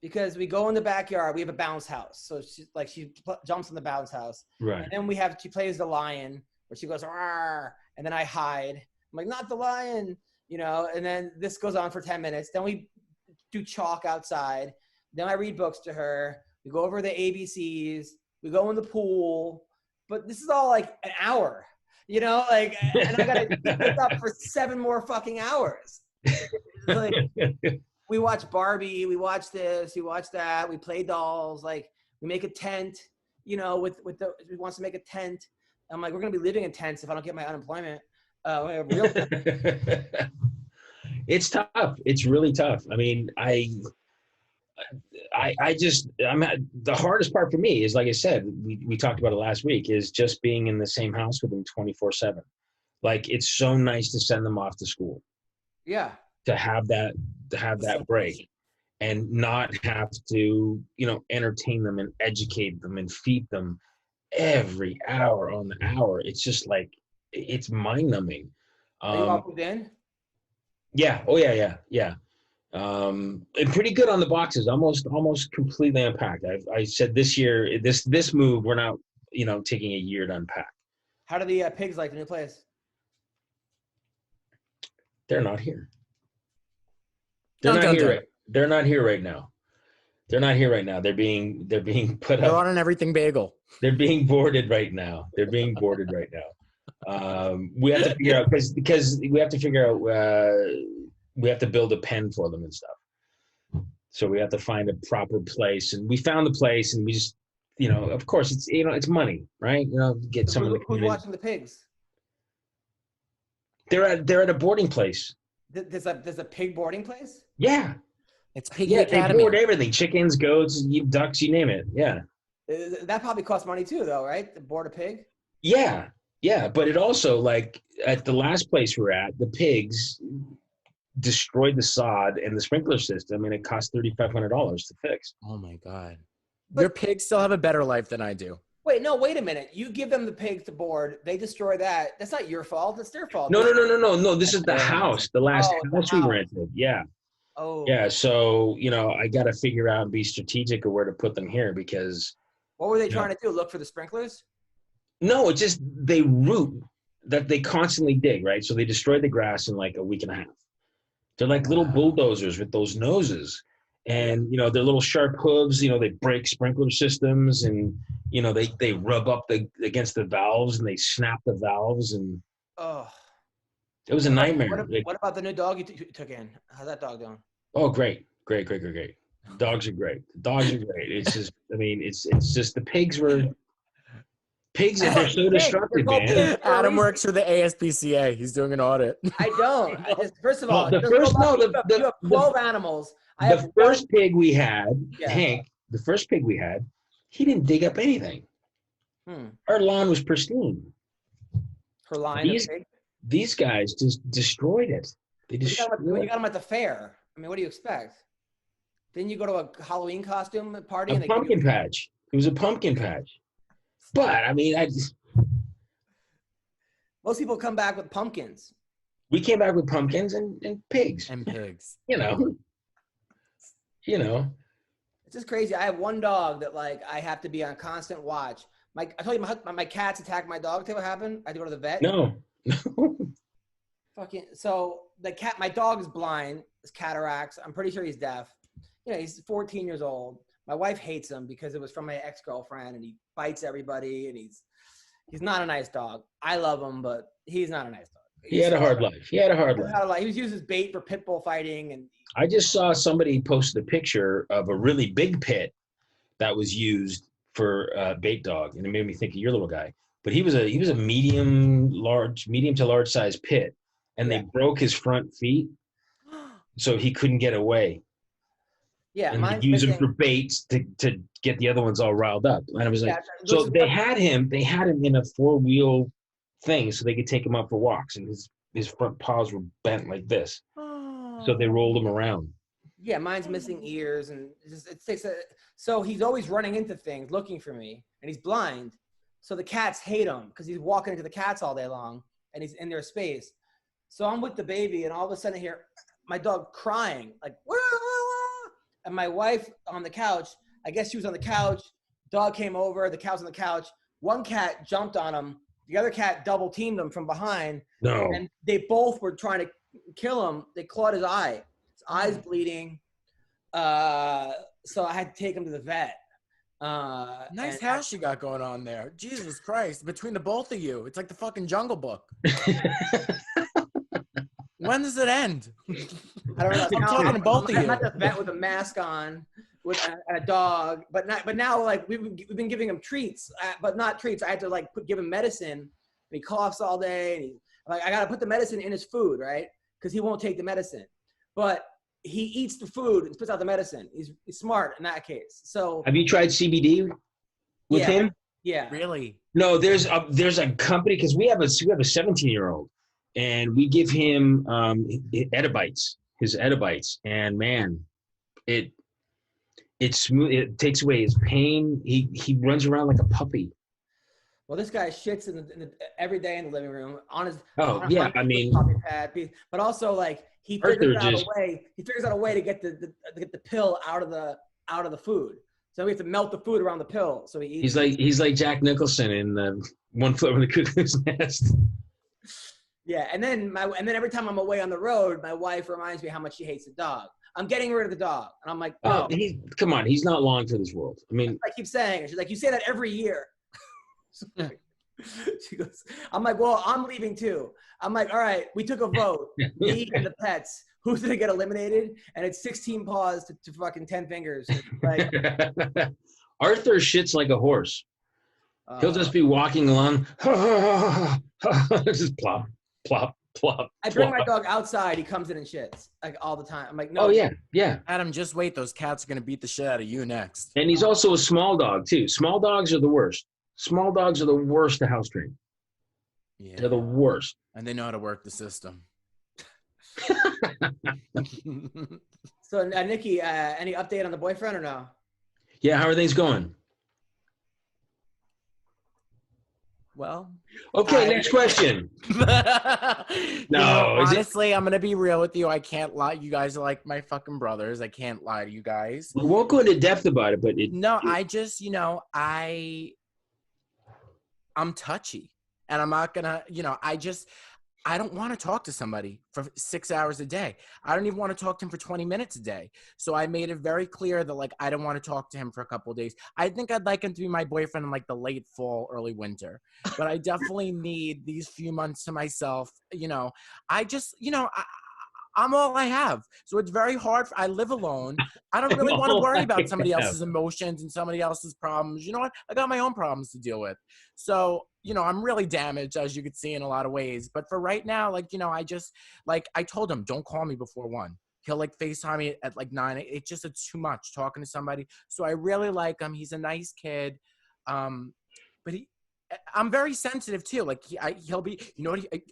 because we go in the backyard. We have a bounce house. So she jumps in the bounce house. Right. And then she plays the lion where she goes, "Arr," and then I hide. I'm like, not the lion, you know, and then this goes on for 10 minutes. Then we do chalk outside. Then I read books to her. We go over the ABCs. We go in the pool. But this is all like an hour, you know, like, and I got to keep this up for 7 more fucking hours. Like, we watch Barbie. We watch this. We watch that. We play dolls. Like, we make a tent, you know, he wants to make a tent. I'm like, we're going to be living in tents if I don't get my unemployment. Real It's tough. It's really tough. I mean, the hardest part for me is, like I said, we talked about it last week, is just being in the same house with them 24/7. Like, it's so nice to send them off to school. Yeah. To have that break and not have to, you know, entertain them and educate them and feed them every hour on the hour. It's just like, it's mind numbing. Are you all moved in? Yeah. Oh yeah. And pretty good on the boxes. Almost completely unpacked. I said this year, this move, we're not, taking a year to unpack. How do the pigs like the new place? They're not here. Dun, dun, dun. They're not here right now. They're not here right now. They're being put They're up. on an everything bagel. They're being boarded right now. We have to figure out because we have to figure out. We have to build a pen for them and stuff. So we have to find a proper place, and we found the place, and we just, of course, it's money, right? Get someone. Who's watching the pigs? They're at a boarding place. There's a pig boarding place? Yeah. It's Piggy Academy. Academy. They board everything: chickens, goats, ducks, you name it. Yeah. That probably costs money too, though, right? To board a pig. Yeah, but it also, like, at the last place we're at, the pigs destroyed the sod and the sprinkler system, and it cost $3,500 to fix. Oh my God. Your pigs still have a better life than I do. Wait a minute. You give them the pigs to board, they destroy that. That's not your fault. It's their fault. No. This is the house, the last house we rented. Yeah. Oh. Yeah. So, I got to figure out and be strategic of where to put them here because. What were they trying to do? Look for the sprinklers? No, it's just they root that they constantly dig, right? So they destroyed the grass in like a week and a half. They're like little bulldozers with those noses. And, their little sharp hooves, they break sprinkler systems and, they rub up against the valves and they snap the valves. And it was a nightmare. What about the new dog you took in? How's that dog doing? Oh, great. Dogs are great. It's just, it's just the pigs are they're so destructive, man. Adam works for the ASPCA. He's doing an audit. I don't. First of all, you have 12 animals. The first pig we had, Hank, he didn't dig up anything. Our lawn was pristine. Her line. These guys just destroyed it. They destroyed when you got them at the fair. I mean, what do you expect? Didn't you go to a Halloween costume party? A pumpkin patch. It was a pumpkin patch. But most people come back with pumpkins. We came back with pumpkins and pigs. And pigs. It's just crazy. I have one dog that I have to be on constant watch. I told you my cats attacked my dog. Tell you what happened? I had to go to the vet. No. So my dog is blind. It's cataracts. I'm pretty sure he's deaf. He's 14 years old. My wife hates him because it was from my ex-girlfriend, and he bites everybody, and he's not a nice dog. I love him, but he's not a nice dog. He had a hard life. He was used as bait for pit bull fighting, and I just saw somebody posted a picture of a really big pit that was used for bait dog, and it made me think of your little guy. But he was a medium to large size pit, and they broke his front feet, so he couldn't get away. Yeah, and they use him for baits to get the other ones all riled up. And I was like, so they had him in a 4-wheel thing so they could take him out for walks, and his front paws were bent like this. So they rolled him around. Yeah, mine's missing ears, and so he's always running into things looking for me, and he's blind. So the cats hate him because he's walking into the cats all day long, and he's in their space. So I'm with the baby, and all of a sudden I hear my dog crying, like, wah, wah, wah. And my wife on the couch, I guess she was on the couch, dog came over, the cow's on the couch. One cat jumped on him. The other cat double teamed him from behind. No. And they both were trying to kill him. They clawed his eye. His eye's bleeding. So I had to take him to the vet. Nice house you got going on there. Jesus Christ. Between the both of you, it's like the fucking Jungle Book. When does it end? I don't know. I'm talking to both of you. I'm at the vet with a mask on, with a dog, but now like we've been giving him treats, but not treats. I had to give him medicine. And he coughs all day, and I got to put the medicine in his food, right? Because he won't take the medicine, but he eats the food and spits out the medicine. He's smart in that case. So have you tried CBD with him? Yeah. Really? No, there's a company, because we have a 17-year-old, and we give him his Edibites, and man, it's smooth. It takes away his pain. He runs around like a puppy. Well, this guy shits every day in the living room on his. Oh yeah, I mean, coffee pad, but also like he figures out a way. He figures out a way to get the pill out of the food. So we have to melt the food around the pill. So he eats. He's like Jack Nicholson in One Flew Over the Cuckoo's Nest. Yeah, and then every time I'm away on the road, my wife reminds me how much she hates the dog. I'm getting rid of the dog, and I'm like, no. Come on, he's not long for this world. I mean, I keep saying it. She's like, you say that every year. She goes, I'm like, well, I'm leaving too. I'm like, all right, we took a vote, me and the pets. Who's gonna get eliminated? And it's 16 paws to fucking 10 fingers. Like, Arthur shits like a horse. He'll just be walking along, just plop, plop, plop. I bring my dog outside. He comes in and shits like all the time. I'm like, no. Oh yeah, yeah. Adam, just wait. Those cats are gonna beat the shit out of you next. And he's also a small dog too. Small dogs are the worst. Small dogs are the worst to house train. Yeah. They're the worst. And they know how to work the system. So, Nicky, any update on the boyfriend or no? Yeah, how are things going? Well. Okay, next question. No, honestly, I'm gonna be real with you. I can't lie. You guys are like my fucking brothers. I can't lie to you guys. We won't go into depth about it, but I just, I'm touchy, and I'm not gonna, I don't want to talk to somebody for 6 hours a day. I don't even want to talk to him for 20 minutes a day. So I made it very clear that, like, I don't want to talk to him for a couple of days. I think I'd like him to be my boyfriend in, like, the late fall, early winter. But I definitely need these few months to myself. I'm all I have. So it's very hard. I live alone. I don't really want to worry about somebody else's emotions and somebody else's problems. You know what? I got my own problems to deal with. So, I'm really damaged, as you could see, in a lot of ways. But for right now, I told him, don't call me before 1. He'll FaceTime me at 9. It's too much talking to somebody. So I really like him. He's a nice kid. But I'm very sensitive too. Like he'll be,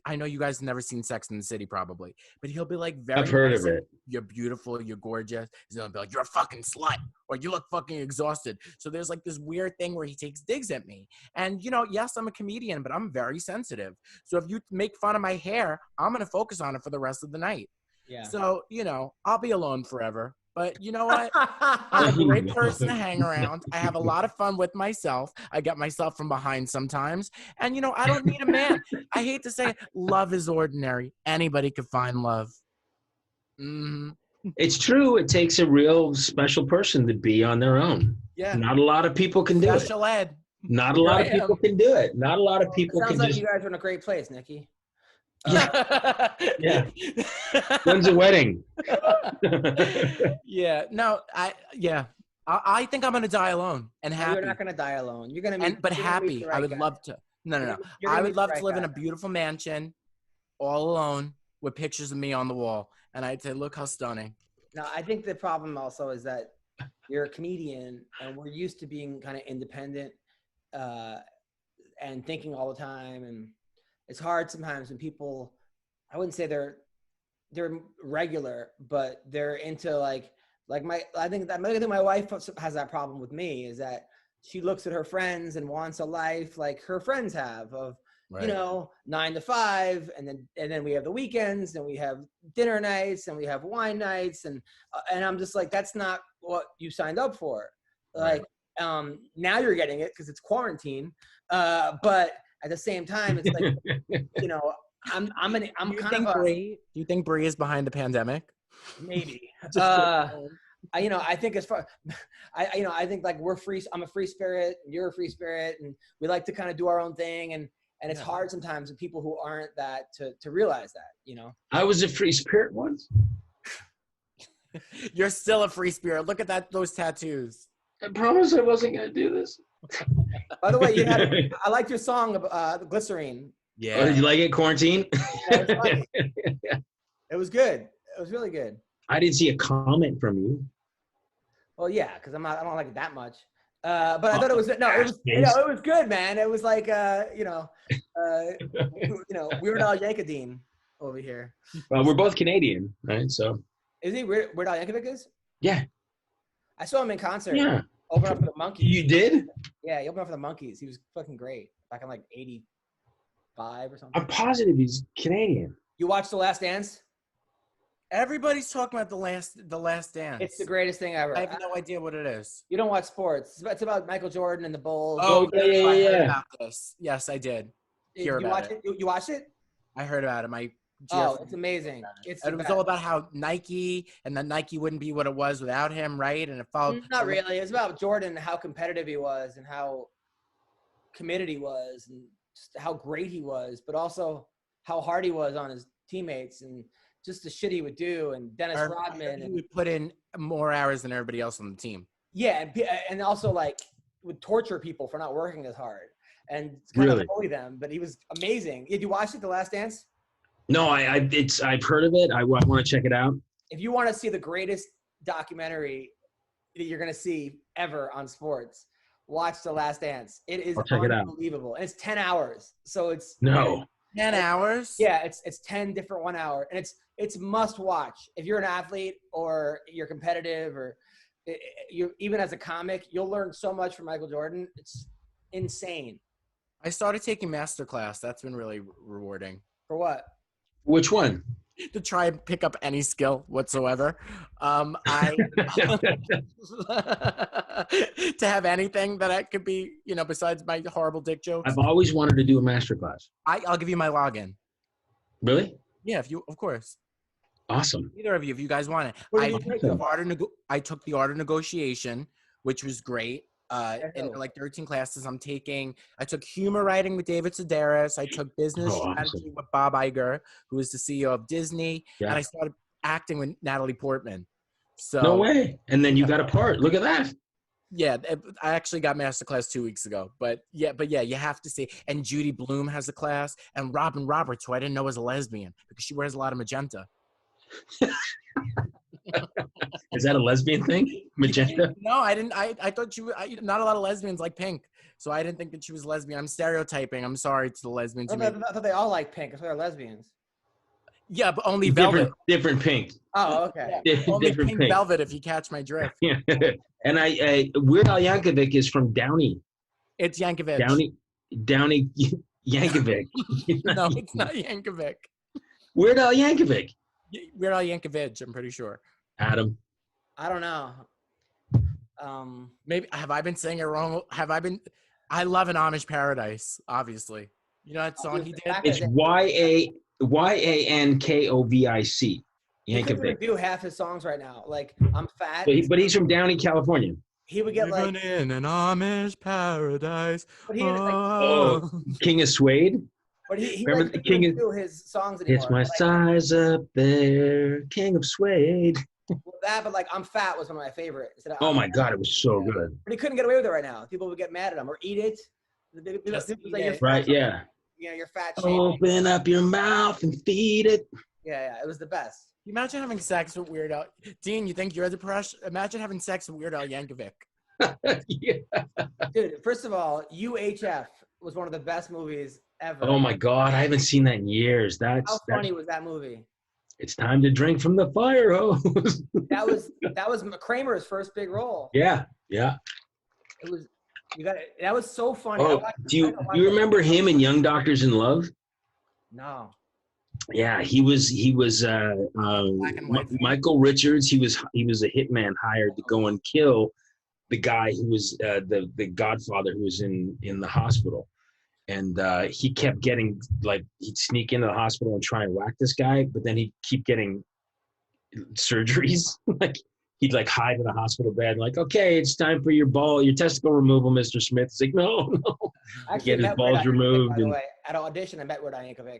I know you guys have never seen Sex in the City probably, but he'll be like, very I've heard nice of it. You're beautiful. You're gorgeous. He's gonna be like, you're a fucking slut, or you look fucking exhausted. So there's this weird thing where he takes digs at me. And yes, I'm a comedian, but I'm very sensitive. So if you make fun of my hair, I'm going to focus on it for the rest of the night. Yeah. So, I'll be alone forever. But you know what? I'm a great person to hang around. I have a lot of fun with myself. I get myself from behind sometimes. And, I don't need a man. I hate to say it. Love is ordinary. Anybody could find love. Mm-hmm. It's true. It takes a real special person to be on their own. Yeah. Not a lot of people can do it. Special ed. Not a lot of people can do it. Not a lot of people can do it. Sounds like you guys are in a great place, Nicky. Yeah. Yeah. When's the wedding? Yeah. No, I think I'm going to die alone and happy. You're not going to die alone. You're going to be, but happy. I would love to. No. I would love to live in a beautiful mansion all alone with pictures of me on the wall. And I'd say, look how stunning. No, I think the problem also is that you're a comedian and we're used to being kind of independent and thinking all the time. And it's hard sometimes when people, I wouldn't say they're regular, but they're into I think my wife has that problem with me, is that she looks at her friends and wants a life like her friends have of, right, 9 to 5. And then we have the weekends and we have dinner nights and we have wine nights. And I'm just like, that's not what you signed up for. Like, right. Now you're getting it because it's quarantine. But at the same time, it's like, I'm kind of. Do you think Bree is behind the pandemic? Maybe. I think as far, I think we're free. I'm a free spirit. You're a free spirit, and we like to kind of do our own thing. And it's hard sometimes with people who aren't that to realize that. I was a free spirit once. You're still a free spirit. Look at those tattoos. I promise I wasn't gonna do this. By the way, I liked your song, Glycerine. Yeah. Oh, did you like it, Quarantine? Yeah, it was good. It was really good. I didn't see a comment from you. Well, yeah, because I don't like it that much. But I thought it was it was good, man. It was like Weird Al Yankovic over here. Well, we're both Canadian, right? So is he Weird Al Yankovic? Yeah. I saw him in concert. Yeah. Open up for the Monkees. You did? Yeah, he opened up for the Monkees. He was fucking great back in like '85 or something. I'm positive he's Canadian. You watched The Last Dance? Everybody's talking about the last dance. It's the greatest thing ever. I have no idea what it is. You don't watch sports. It's about Michael Jordan and the Bulls. Oh, yeah, I heard yeah. about this. Yes, I did. Hear you about watch it. You watched it? I heard about it. My Oh, it's amazing. It's and it was all about how Nike and that Nike wouldn't be what it was without him, right? And it followed. Not really. It's about Jordan, how competitive he was, and how committed he was, and just how great he was, but also how hard he was on his teammates and just the shit he would do. And Dennis Rodman, He and would put in more hours than everybody else on the team. yeah, and also like would torture people for not working as hard and kind of bully them. But he was amazing. Did you watch it, The Last Dance? No, I've heard of it. I want to check it out. If you want to see the greatest documentary that you're going to see ever on sports, watch The Last Dance. It is unbelievable. And it's 10 hours. So it's 10 hours? Yeah, it's 10 different 1 hour. And it's must watch. If you're an athlete or you're competitive or you even as a comic, you'll learn so much from Michael Jordan. It's insane. I started taking masterclass. That's been really rewarding. For what? Which one? To try and pick up any skill whatsoever. To have anything that I could be, besides my horrible dick jokes. I've always wanted to do a masterclass. I'll give you my login. Really? Yeah, of course. Awesome. Either of you, if you guys want it. I took the art of negotiation, which was great. In like 13 classes I took humor writing with David Sedaris. I took business strategy with Bob Iger, who is the CEO of Disney. Yeah. And I started acting with Natalie Portman. So no way. And then you got a part. Look at that. Yeah, I actually got masterclass 2 weeks ago. But yeah, you have to see. And Judy Bloom has a class. And Robin Roberts, who I didn't know was a lesbian because she wears a lot of magenta. Is that a lesbian thing? Magenta? No, I didn't. I thought not a lot of lesbians like pink. So I didn't think that she was lesbian. I'm stereotyping. I'm sorry to the lesbians. I thought they all like pink. I thought they're lesbians. Yeah, but only velvet. Different pink. Oh, okay. Yeah, only pink velvet, if you catch my drift. Yeah. And Weird Al Yankovic is from Downey. It's Yankovic. Downey Yankovic. No, it's not Yankovic. Weird Al Yankovic. Weird Al Yankovic, I'm pretty sure. Adam. I don't know. Maybe have I been saying it wrong? I love an Amish Paradise, obviously. You know that song he did? It's Yankovic. He couldn't even do half his songs right now. Like, I'm fat. But he's from Downey, California. He would get living in an Amish paradise. But he King of Suede. But he remember the King of do his songs anymore. It's my size up there, King of Suede. Well, but like I'm Fat was one of my favorites. Oh my God, it was so good. But he couldn't get away with it right now. People would get mad at him or Eat It. Right? Yeah. You're fat. Open up your mouth and feed it. Yeah, it was the best. You imagine having sex with Weird Al. Dean, you think you're depressed? Imagine having sex with Weird Al Yankovic. Yeah. Dude, first of all, UHF was one of the best movies ever. Oh my God, I haven't seen that in years. How funny was that movie? It's time to drink from the fire hose. that was Kramer's first big role. Yeah. It was. That was so funny. Oh, do you remember him in Young Doctors in Love? No. Yeah, he was Michael Richards. He was a hitman hired to go and kill the guy who was the Godfather who was in the hospital. And he kept getting he'd sneak into the hospital and try and whack this guy, but then he'd keep getting surgeries. He'd hide in the hospital bed, okay, it's time for your testicle removal, Mr. Smith. It's like, no. Actually, get his balls removed. By the way, at an audition, I met Weird Al Yankovic.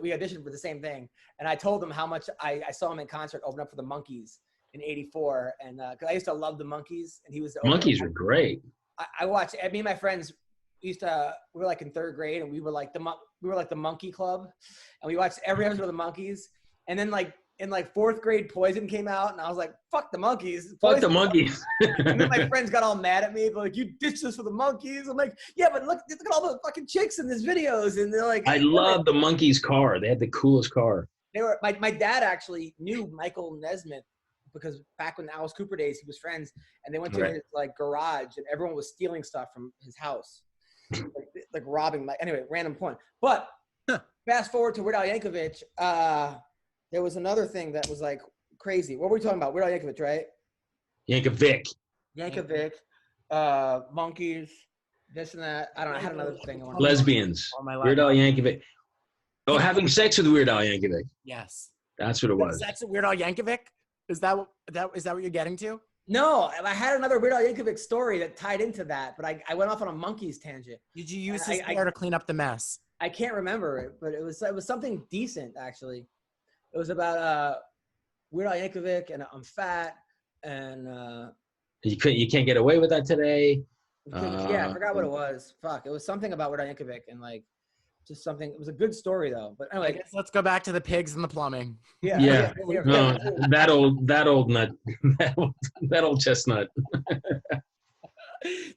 We auditioned for the same thing, and I told him how much I saw him in concert open up for the Monkees in '84, and because I used to love the Monkees, and he was the Monkees were great. I watched. Me and my friends we were in third grade, and we were like the Monkey Club, and we watched every episode of the Monkees, and then in fourth grade, Poison came out, and I was like, "Fuck the Monkees!" Fuck the Monkees! And then my friends got all mad at me, like, "You ditched us for the Monkees." I'm like, "Yeah, but look at all the fucking chicks in these videos," and they're like, "I love the Monkees car. They had the coolest car." They were my dad actually knew Michael Nesmith because back when Alice Cooper days, he was friends, and they went to Right. his like garage, and everyone was stealing stuff from his house, like robbing. Like anyway, random point. But fast forward to Weird Al Yankovic. There was another thing that was like crazy. What were we talking about? Weird Al Yankovic, right? Yankovic. Yankovic, monkeys, this and that. I don't know. I had another thing. Lesbians. All my life. Weird Al Yankovic. Oh, having sex with Weird Al Yankovic. Yes. That's what it was. That's Weird Al Yankovic. Is that what you're getting to? No, I had another Weird Al Yankovic story that tied into that, but I went off on a monkeys tangent. Did you use his hair to clean up the mess? I can't remember it, but it was something decent actually. It was about Weird Al Yankovic and I'm fat and You can't get away with that today. yeah, I forgot what it was. Fuck, it was something about Weird Al Yankovic and like just something. It was a good story though. But anyway, I guess let's go back to the pigs and the plumbing. Yeah. No, that old nut, that old chestnut.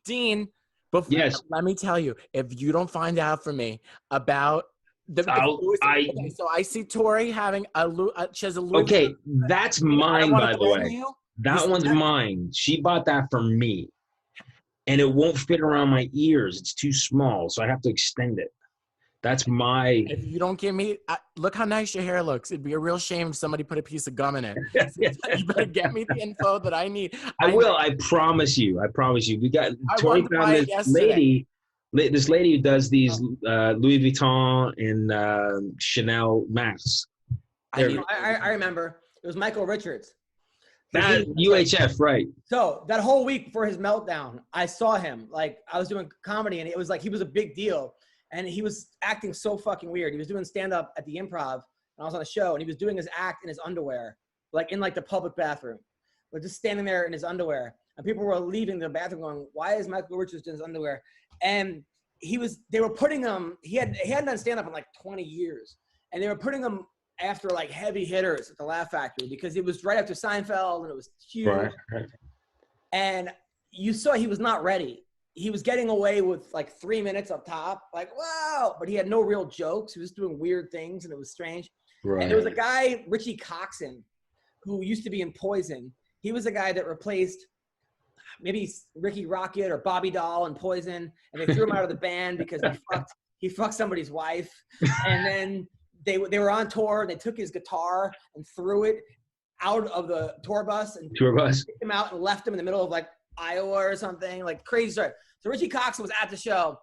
Dean, before, Yes. let me tell you, if you don't find out from me about so I see Tori having she has a Louis. Okay, that's mine, by the way. You. That one's mine. She bought that for me. And it won't fit around my ears. It's too small, so I have to extend it. That's my... If you don't give me... look how nice your hair looks. It'd be a real shame if somebody put a piece of gum in it. You better get me the info that I need. I will. I promise you. I promise you. We got... Tori found this lady who does these Louis Vuitton and Chanel masks. I remember. It was Michael Richards. That UHF, right. So that whole week before his meltdown, I saw him. Like, I was doing comedy, and it was like he was a big deal. And he was acting so fucking weird. He was doing stand-up at the Improv, and I was on a show, and he was doing his act in his underwear, like in like the public bathroom. But just standing there in his underwear. And people were leaving the bathroom going, why is Michael Richards in his underwear? And they were putting him, he hadn't done stand-up in like 20 years. And they were putting him after like heavy hitters at the Laugh Factory because it was right after Seinfeld and it was huge. Right. And you saw he was not ready. He was getting away with like 3 minutes up top, like, wow, but he had no real jokes. He was doing weird things and it was strange. Right. And there was a guy, Richie Coxon, who used to be in Poison. He was the guy that replaced maybe Ricky Rocket or Bobby Doll in Poison, and they threw him out of the band because he fucked somebody's wife. And then they were on tour, and they took his guitar and threw it out of the tour bus and picked him out and left him in the middle of like Iowa or something, like crazy story. So Richie Coxon was at the show,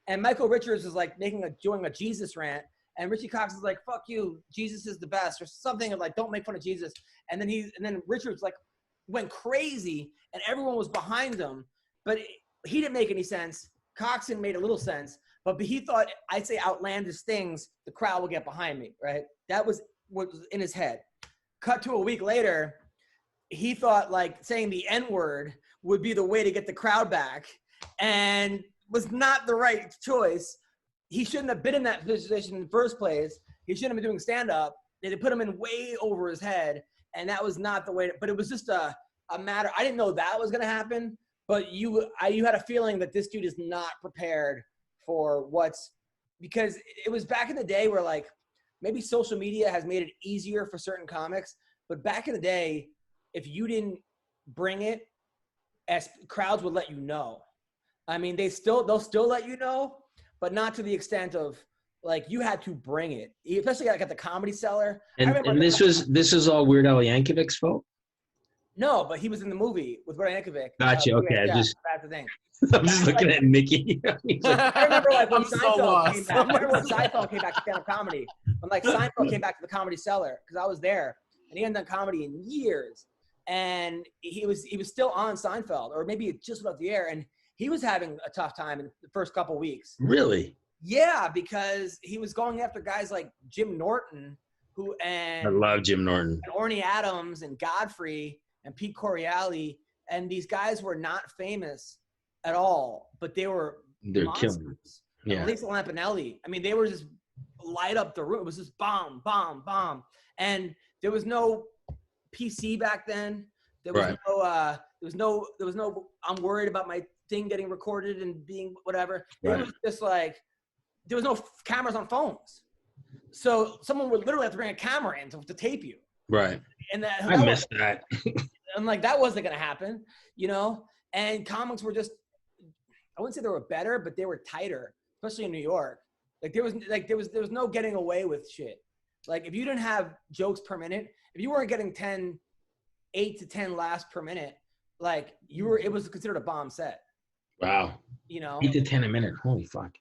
and Michael Richards was like doing a Jesus rant, and Richie Coxon was like, "Fuck you, Jesus is the best," or something of like, "Don't make fun of Jesus." And then Richards like went crazy, and everyone was behind him, but he didn't make any sense. Coxon made a little sense. But he thought I'd say outlandish things, the crowd will get behind me, right? That was what was in his head. Cut to a week later, he thought like saying the N-word would be the way to get the crowd back and was not the right choice. He shouldn't have been in that position in the first place. He shouldn't have been doing stand-up. They put him in way over his head, and that was not the way. But it was just a matter. I didn't know that was going to happen, but you had a feeling that this dude is not prepared for because it was back in the day where like maybe social media has made it easier for certain comics, but back in the day, if you didn't bring it, as crowds would let you know. I mean, they'll still let you know, but not to the extent of like you had to bring it, especially like at the Comedy Cellar. And this was all Weird Al Yankovic's fault? No, but he was in the movie with Weird Al Yankovic. Gotcha. Okay, that's the thing. I'm just looking at Nicky. I remember like when Seinfeld came back. I remember when Seinfeld came back to stand-up comedy. When like Seinfeld came back to the Comedy Cellar, because I was there, and he hadn't done comedy in years, and he was still on Seinfeld, or maybe it just went off the air, and he was having a tough time in the first couple weeks. Really? Yeah, because he was going after guys like Jim Norton, I love Jim Norton, and Orny Adams, and Godfrey, and Pete Correale, and these guys were not famous at all, but they're killing. Yeah. Lisa Lampanelli. I mean, they were just light up the room. It was just bomb, bomb, bomb. And there was no PC back then. There was no I'm worried about my thing getting recorded and being whatever. It was just like there was no cameras on phones. So someone would literally have to bring a camera in to tape you. Right. And that I missed that. and like that wasn't gonna happen, you know. And comics were just, I wouldn't say they were better, but they were tighter, especially in New York. Like there was no getting away with shit. Like if you didn't have jokes per minute, if you weren't getting 8 to 10 laughs per minute, like it was considered a bomb set. Wow. You know, 8 to 10 a minute. Holy fuck.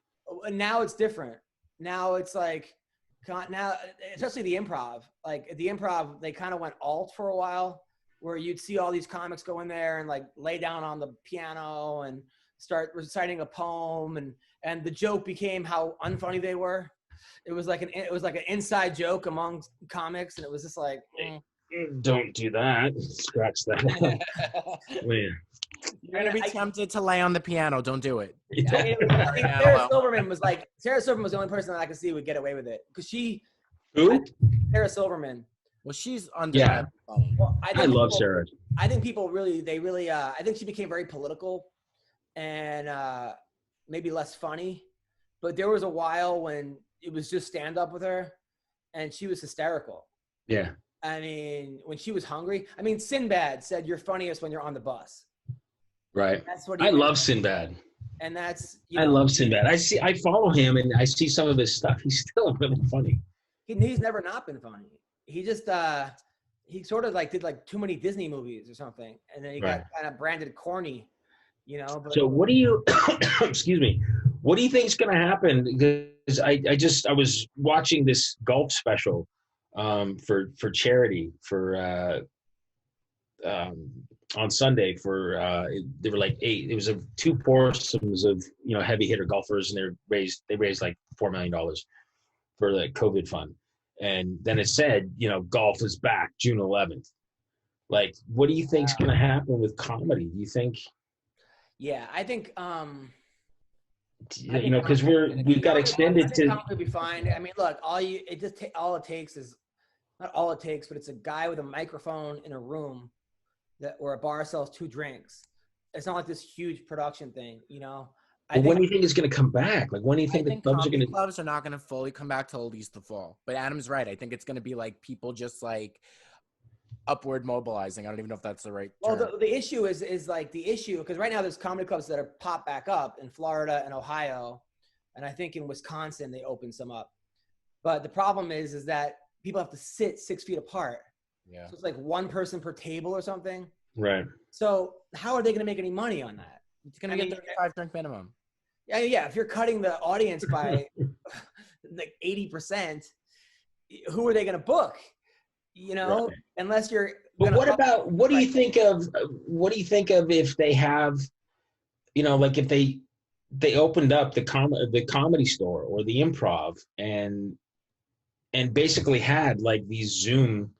And now it's different. Now it's like, now, especially the improv. Like the improv, they kind of went alt for a while, where you'd see all these comics go in there and like lay down on the piano and start reciting a poem, and the joke became how unfunny they were. It was like an inside joke among comics, and it was just like, don't do that. Scratch that. Man. You're gonna be tempted to lay on the piano. Don't do it. I think Sarah Silverman was the only person that I could see would get away with it, because who? Sarah Silverman. Well, she's under. Yeah. Well, I love Sarah. I think people really, I think she became very political and maybe less funny. But there was a while when it was just stand up with her, and she was hysterical. Yeah. I mean, when she was hungry. I mean, Sinbad said you're funniest when you're on the bus. Right. That's what I love Sinbad. And that's, I love Sinbad. I follow him and I see some of his stuff. He's still really funny. He's never not been funny. He just he sort of like did like too many Disney movies or something, and then he got kind of branded corny, you know. But, so what do you excuse me, what do you think is going to happen? Because I was watching this golf special for charity for on Sunday for there were like 8. It was 2 foursomes of heavy hitter golfers, and they raised like $4 million for the COVID fund. And then it said, golf is back June 11th. Like, what do you think's going to happen with comedy? Do you think? Yeah, I think because we've got extended to. Comedy will be fine. I mean, look, all it takes is not all it takes, but it's a guy with a microphone in a room where a bar sells 2 drinks. It's not like this huge production thing, When do you think it's going to come back? Like, when do you think the clubs are going to? Clubs are not going to fully come back till at least the fall. But Adam's right. I think it's going to be like people just like upward mobilizing. I don't even know if that's the right term. Well, the issue is because right now there's comedy clubs that are popped back up in Florida and Ohio, and I think in Wisconsin they opened some up. But the problem is that people have to sit 6 feet apart. Yeah. So it's like 1 person per table or something. Right. So how are they going to make any money on that? It's going to be a 35 drink minimum. Yeah. If you're cutting the audience by like 80%, who are they going to book? Right. Unless you're. But what do you think of if they have, like if they opened up the comedy store or the improv and basically had like these Zoom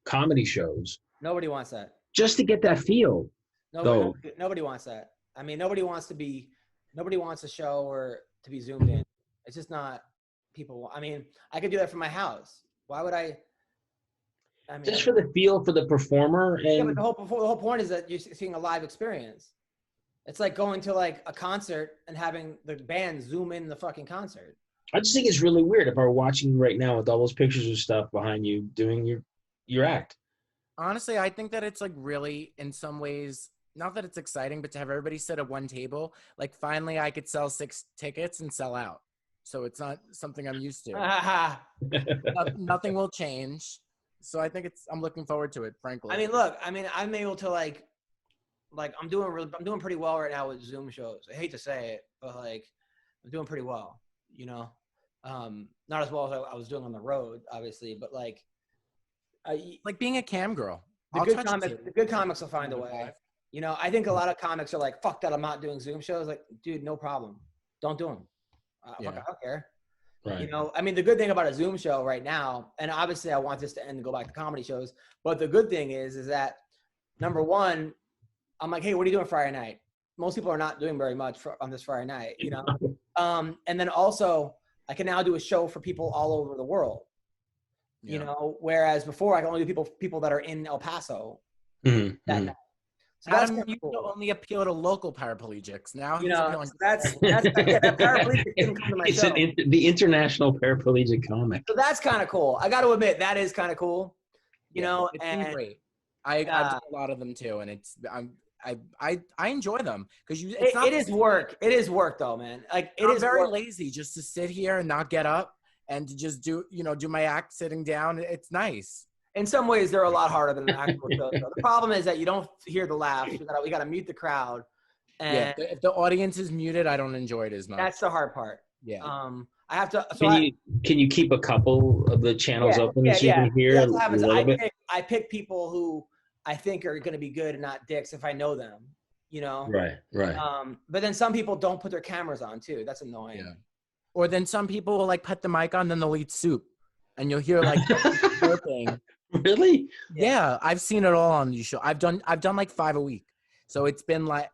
comedy shows? Nobody wants that. Just to get that feel. Nobody wants that. I mean, nobody wants a show or to be zoomed in. It's just not people. I mean, I could do that from my house. Why would I mean, just for the feel for the performer. And yeah, but the whole point is that you're seeing a live experience. It's like going to like a concert and having the band zoom in the fucking concert. I just think it's really weird if I were watching right now with all those pictures of stuff behind you doing your act. Honestly, I think that it's like really, in some ways, not that it's exciting, but to have everybody sit at one table, like finally I could sell 6 tickets and sell out. So it's not something I'm used to. Nothing will change. So I think I'm looking forward to it, frankly. I mean, look, I'm able to like I'm doing pretty well right now with Zoom shows. I hate to say it, but like I'm doing pretty well, not as well as I was doing on the road, obviously, but like being a cam girl. The good comics will find a way. I think a lot of comics are like, fuck that, I'm not doing Zoom shows. Like, dude, no problem. Don't do them. I don't care. Right. I mean, the good thing about a Zoom show right now, and obviously I want this to end and go back to comedy shows, but the good thing is that, number one, I'm like, hey, what are you doing Friday night? Most people are not doing very much on this Friday night, and then also I can now do a show for people all over the world, whereas before I could only do people that are in El Paso that night. So that's you cool. Only appeal to local paraplegics. Now that paraplegic didn't come to my show. The international paraplegic comic. So that's kind of cool. I got to admit, that is kind of cool. you know, it's and been great. I've done a lot of them too, and I enjoy them because it is work. It is work though, man. Like I'm very lazy just to sit here and not get up and to just do my act sitting down. It's nice. In some ways, they're a lot harder than an actual show. So the problem is that you don't hear the laughs. We gotta mute the crowd. And if the audience is muted, I don't enjoy it as much. that's the hard part. Yeah. I have to. So can you keep a couple of the channels open so you can hear a little bit? I pick people who I think are going to be good and not dicks if I know them. You know. Right. But then some people don't put their cameras on too. That's annoying. Yeah. Or then some people will like put the mic on, then they'll eat soup, and you'll hear like burping. Really? Yeah, I've seen it all on these shows. I've done like 5 a week, so it's been like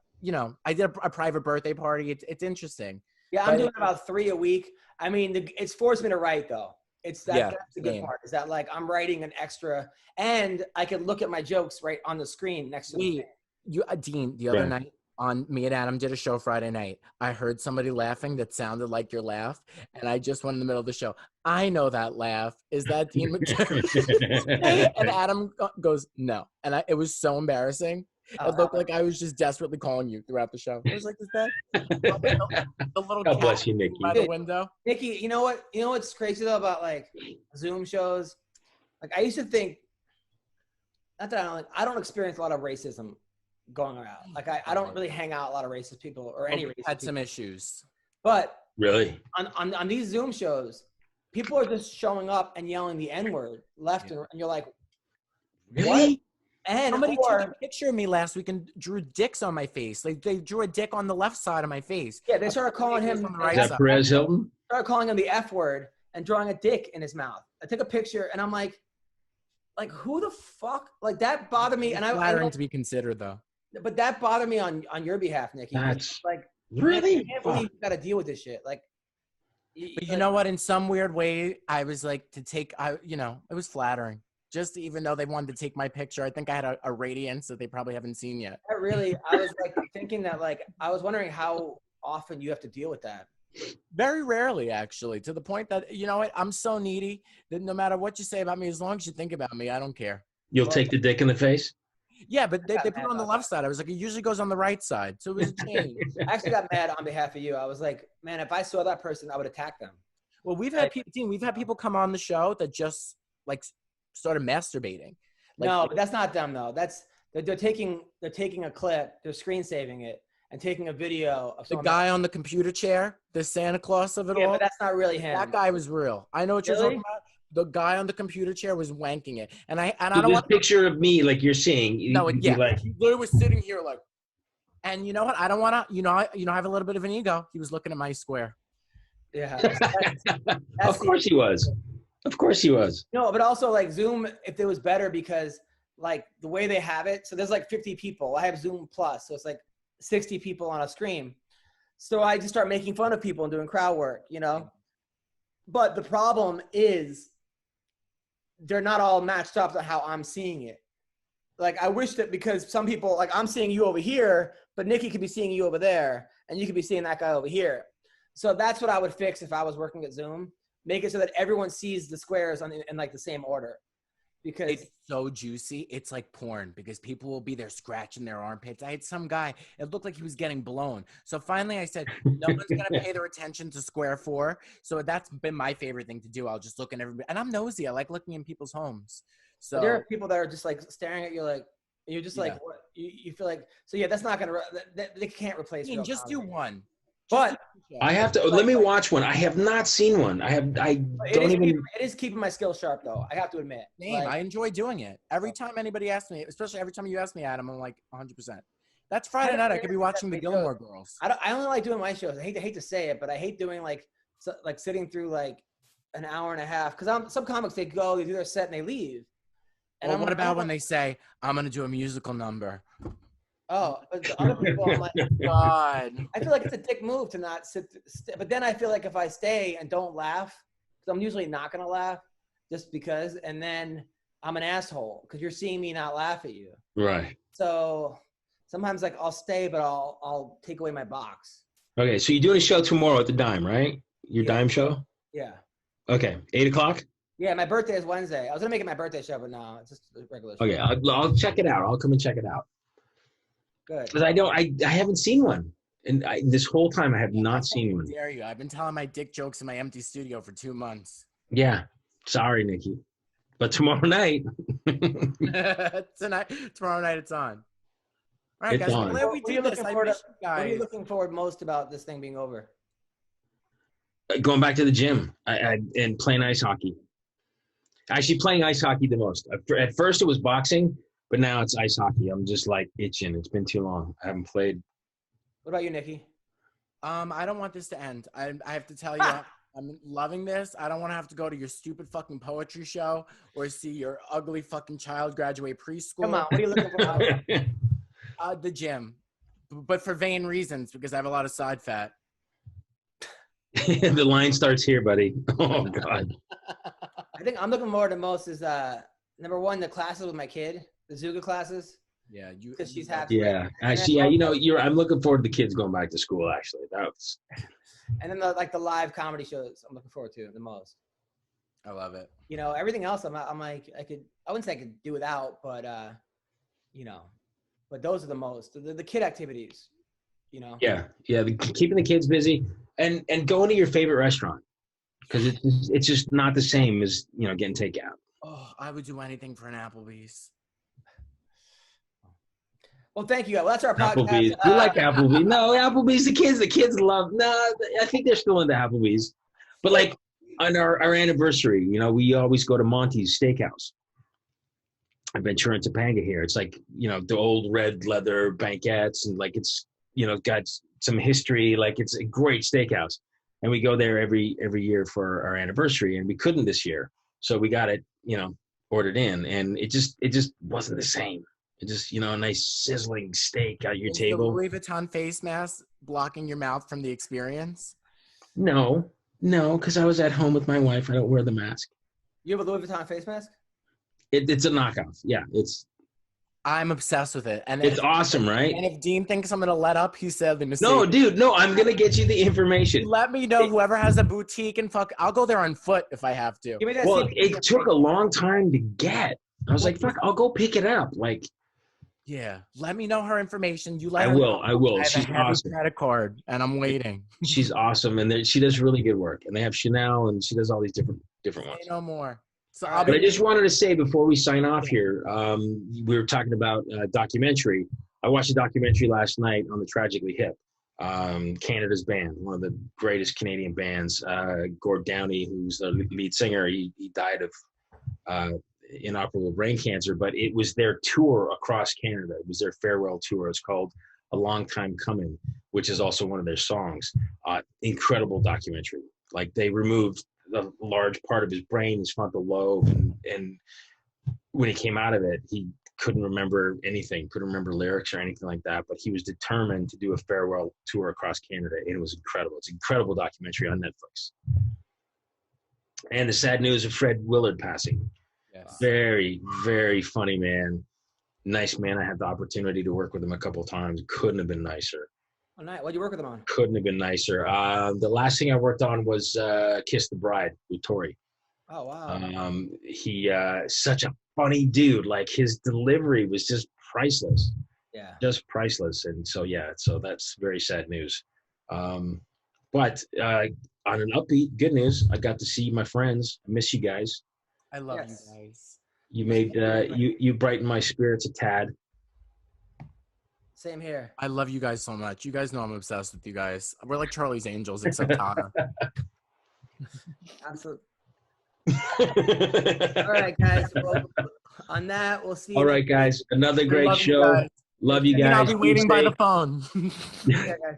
I did a private birthday party. It's interesting. Yeah, I'm doing about 3 a week. I mean, it's forced me to write though. That's the good part. Is that like I'm writing an extra, and I can look at my jokes right on the screen next to me. Dean, the other night on me and Adam did a show Friday night. I heard somebody laughing that sounded like your laugh, and I just went in the middle of the show. I know that laugh. Is that Dean McDermott? And Adam goes, no. And it was so embarrassing. It looked like I was just desperately calling you throughout the show. I was like, is that the little cat bless you, Nicky. by the window? Nicky, you know what? You know what's crazy though about like Zoom shows? Like I used to think, not that I don't experience a lot of racism going around. Like I don't really hang out a lot of racist people or any racist people. Had some issues. But really on these Zoom shows, people are just showing up and yelling the N-word left and you're like, really? What? And somebody took a picture of me last week and drew dicks on my face. Like they drew a dick on the left side of my face. Yeah, they started calling him on the right side. Is that Perez Hilton? Started calling him the F word and drawing a dick in his mouth. I took a picture and I'm like who the fuck? Like that bothered me. And flattering to be considered though. But that bothered me on your behalf, Nicky. That's like really. I can't believe you got to deal with this shit. Like, but you know what? In some weird way, I was like it was flattering. Just even though they wanted to take my picture, I think I had a radiance that they probably haven't seen yet. I was like thinking that I was wondering how often you have to deal with that. Very rarely, actually, to the point that, I'm so needy that no matter what you say about me, as long as you think about me, I don't care. You'll take the dick in the face? Yeah, but they put it on the left side. I was like, it usually goes on the right side. So it was a change. I actually got mad on behalf of you. I was like, man, if I saw that person, I would attack them. Well, we've had people come on the show that just like started masturbating. No, but that's not them though. They're taking a clip, they're screen saving it, and taking a video of the guy on the computer chair, the Santa Claus of it all. Yeah, but that's not really him. That guy was real. I know what you're talking about. The guy on the compuber chair was wanking it, and I don't want picture of me like you're seeing. He literally was sitting here like, and you know what? I don't want to. I have a little bit of an ego. He was looking at my square. Yeah, of course he was. Of course he was. No, but also like Zoom, if it was better because like the way they have it. So there's like 50 people. I have Zoom Plus, so it's like 60 people on a screen. So I just start making fun of people and doing crowd work, But the problem is they're not all matched up to how I'm seeing it. Like I wish that because some people, like I'm seeing you over here, but Nicky could be seeing you over there, and you could be seeing that guy over here. So that's what I would fix if I was working at Zoom. Make it so that everyone sees the squares in like the same order. Because it's so juicy. It's like porn because people will be there scratching their armpits. I had some guy, it looked like he was getting blown. So finally I said, no one's going to pay their attention to square 4. So that's been my favorite thing to do. I'll just look in everybody. And I'm nosy. I like looking in people's homes. So there are people that are just like staring at you like, you're just like, what? You feel like, so yeah, that's not going to, they can't replace real just comedy. do one. But I have to let me watch one. I have not seen one. It is keeping my skills sharp though. I have to admit. I enjoy doing it. Every time anybody asks me, especially every time you ask me, Adam, I'm like 100%. That's Friday night. I could be watching the Gilmore Girls. I only like doing my shows. I hate to say it, but I hate doing like sitting through like an hour and a half. Because some comics, they go, they do their set and they leave. And what about when they say, I'm going to do a musical number? Oh, but the other people, I'm like, God. I feel like it's a dick move to not sit. But then I feel like if I stay and don't laugh, because I'm usually not going to laugh just because, and then I'm an asshole because you're seeing me not laugh at you. Right. So sometimes like I'll stay, but I'll take away my box. Okay. So you're doing a show tomorrow at the Dime, right? Your Dime show? Yeah. Okay. 8:00? Yeah, my birthday is Wednesday. I was gonna make it my birthday show, but no, it's just a regular show. Okay, I'll check it out. I'll come and check it out. Good. Because I haven't seen one, and this whole time I have not seen one. Dare you? I've been telling my dick jokes in my empty studio for 2 months. Yeah, sorry, Nicky, but tomorrow night. Tomorrow night it's on. All right, It's guys. on. I'm glad we did this. I miss you What are you guys. looking forward most about this thing being over? Going back to the gym and playing ice hockey. Actually, playing ice hockey the most. At first, it was boxing, but now it's ice hockey. I'm just like itching. It's been too long. I haven't played. What about you, Nicky? I don't want this to end. I have to tell you, I'm loving this. I don't want to have to go to your stupid fucking poetry show or see your ugly fucking child graduate preschool. Come on, what are you looking for? The gym, but for vain reasons because I have a lot of side fat. The line starts here, buddy. Oh God. I think I'm looking forward to most is number one, the classes with my kid, the Zuga classes. Yeah, because she's happy. Yeah, actually, yeah. You know, I'm looking forward to the kids going back to school. Actually, that was. And then the live comedy shows I'm looking forward to the most. I love it. You know, everything else I'm like I wouldn't say I could do without, but you know, but those are the most the kid activities. You know. Yeah, keeping the kids busy and going to your favorite restaurant because it's just not the same as getting takeout. Oh, I would do anything for an Applebee's. Well, thank you. Well, that's our podcast. Applebee's. We like Applebee's. No, Applebee's. The kids love. No, I think they're still into Applebee's. But like on our anniversary, we always go to Monty's Steakhouse. I've been in Topanga here. It's like the old red leather banquettes and like it's got some history. Like it's a great steakhouse, and we go there every year for our anniversary. And we couldn't this year, so we got it ordered in, and it just wasn't the same. Just, a nice sizzling steak at your table. The Louis Vuitton face mask blocking your mouth from the experience? No, because I was at home with my wife. I don't wear the mask. You have a Louis Vuitton face mask? It's a knockoff. Yeah, I'm obsessed with it. And it's awesome, right? And if Dean thinks I'm going to let up, he said the mistake. No, dude, no, I'm going to get you the information. Let me know whoever has a boutique and I'll go there on foot if I have to. Well, it took a long time to get. I was like, fuck, I'll go pick it up. Like, yeah, let me know her information. I will. She's awesome. Credit card, and I'm waiting. She's awesome, and she does really good work. And they have Chanel, and she does all these different ones. No more. So but I just wanted to say before we sign off here, we were talking about documentary. I watched a documentary last night on the Tragically Hip, Canada's band, one of the greatest Canadian bands. Gord Downey, who's the lead singer, he died of inoperable brain cancer, but it was their tour across Canada. It was their farewell tour. It's called A Long Time Coming, which is also one of their songs. Incredible documentary. Like they removed a large part of his brain, his frontal lobe, and when he came out of it, he couldn't remember anything, couldn't remember lyrics or anything like that, but he was determined to do a farewell tour across Canada, and it was incredible. It's an incredible documentary on Netflix. And the sad news of Fred Willard passing. Yes. Very, very funny man. Nice man. I had the opportunity to work with him a couple of times. Couldn't have been nicer. Oh, nice. What'd you work with him on? Couldn't have been nicer. The last thing I worked on was Kiss the Bride with Tori. Oh, wow. He such a funny dude. Like his delivery was just priceless. Yeah. Just priceless. And so, so that's very sad news. But on an upbeat, good news, I got to see my friends. I miss you guys. I love you guys. You made you brightened my spirits a tad. Same here. I love you guys so much. You guys know I'm obsessed with you guys. We're like Charlie's Angels, except Tana. Absolutely. All right, guys. Well, on that, we'll see you. All right, guys. Another great show. Love you guys. I'll be waiting by the phone. Yeah, guys.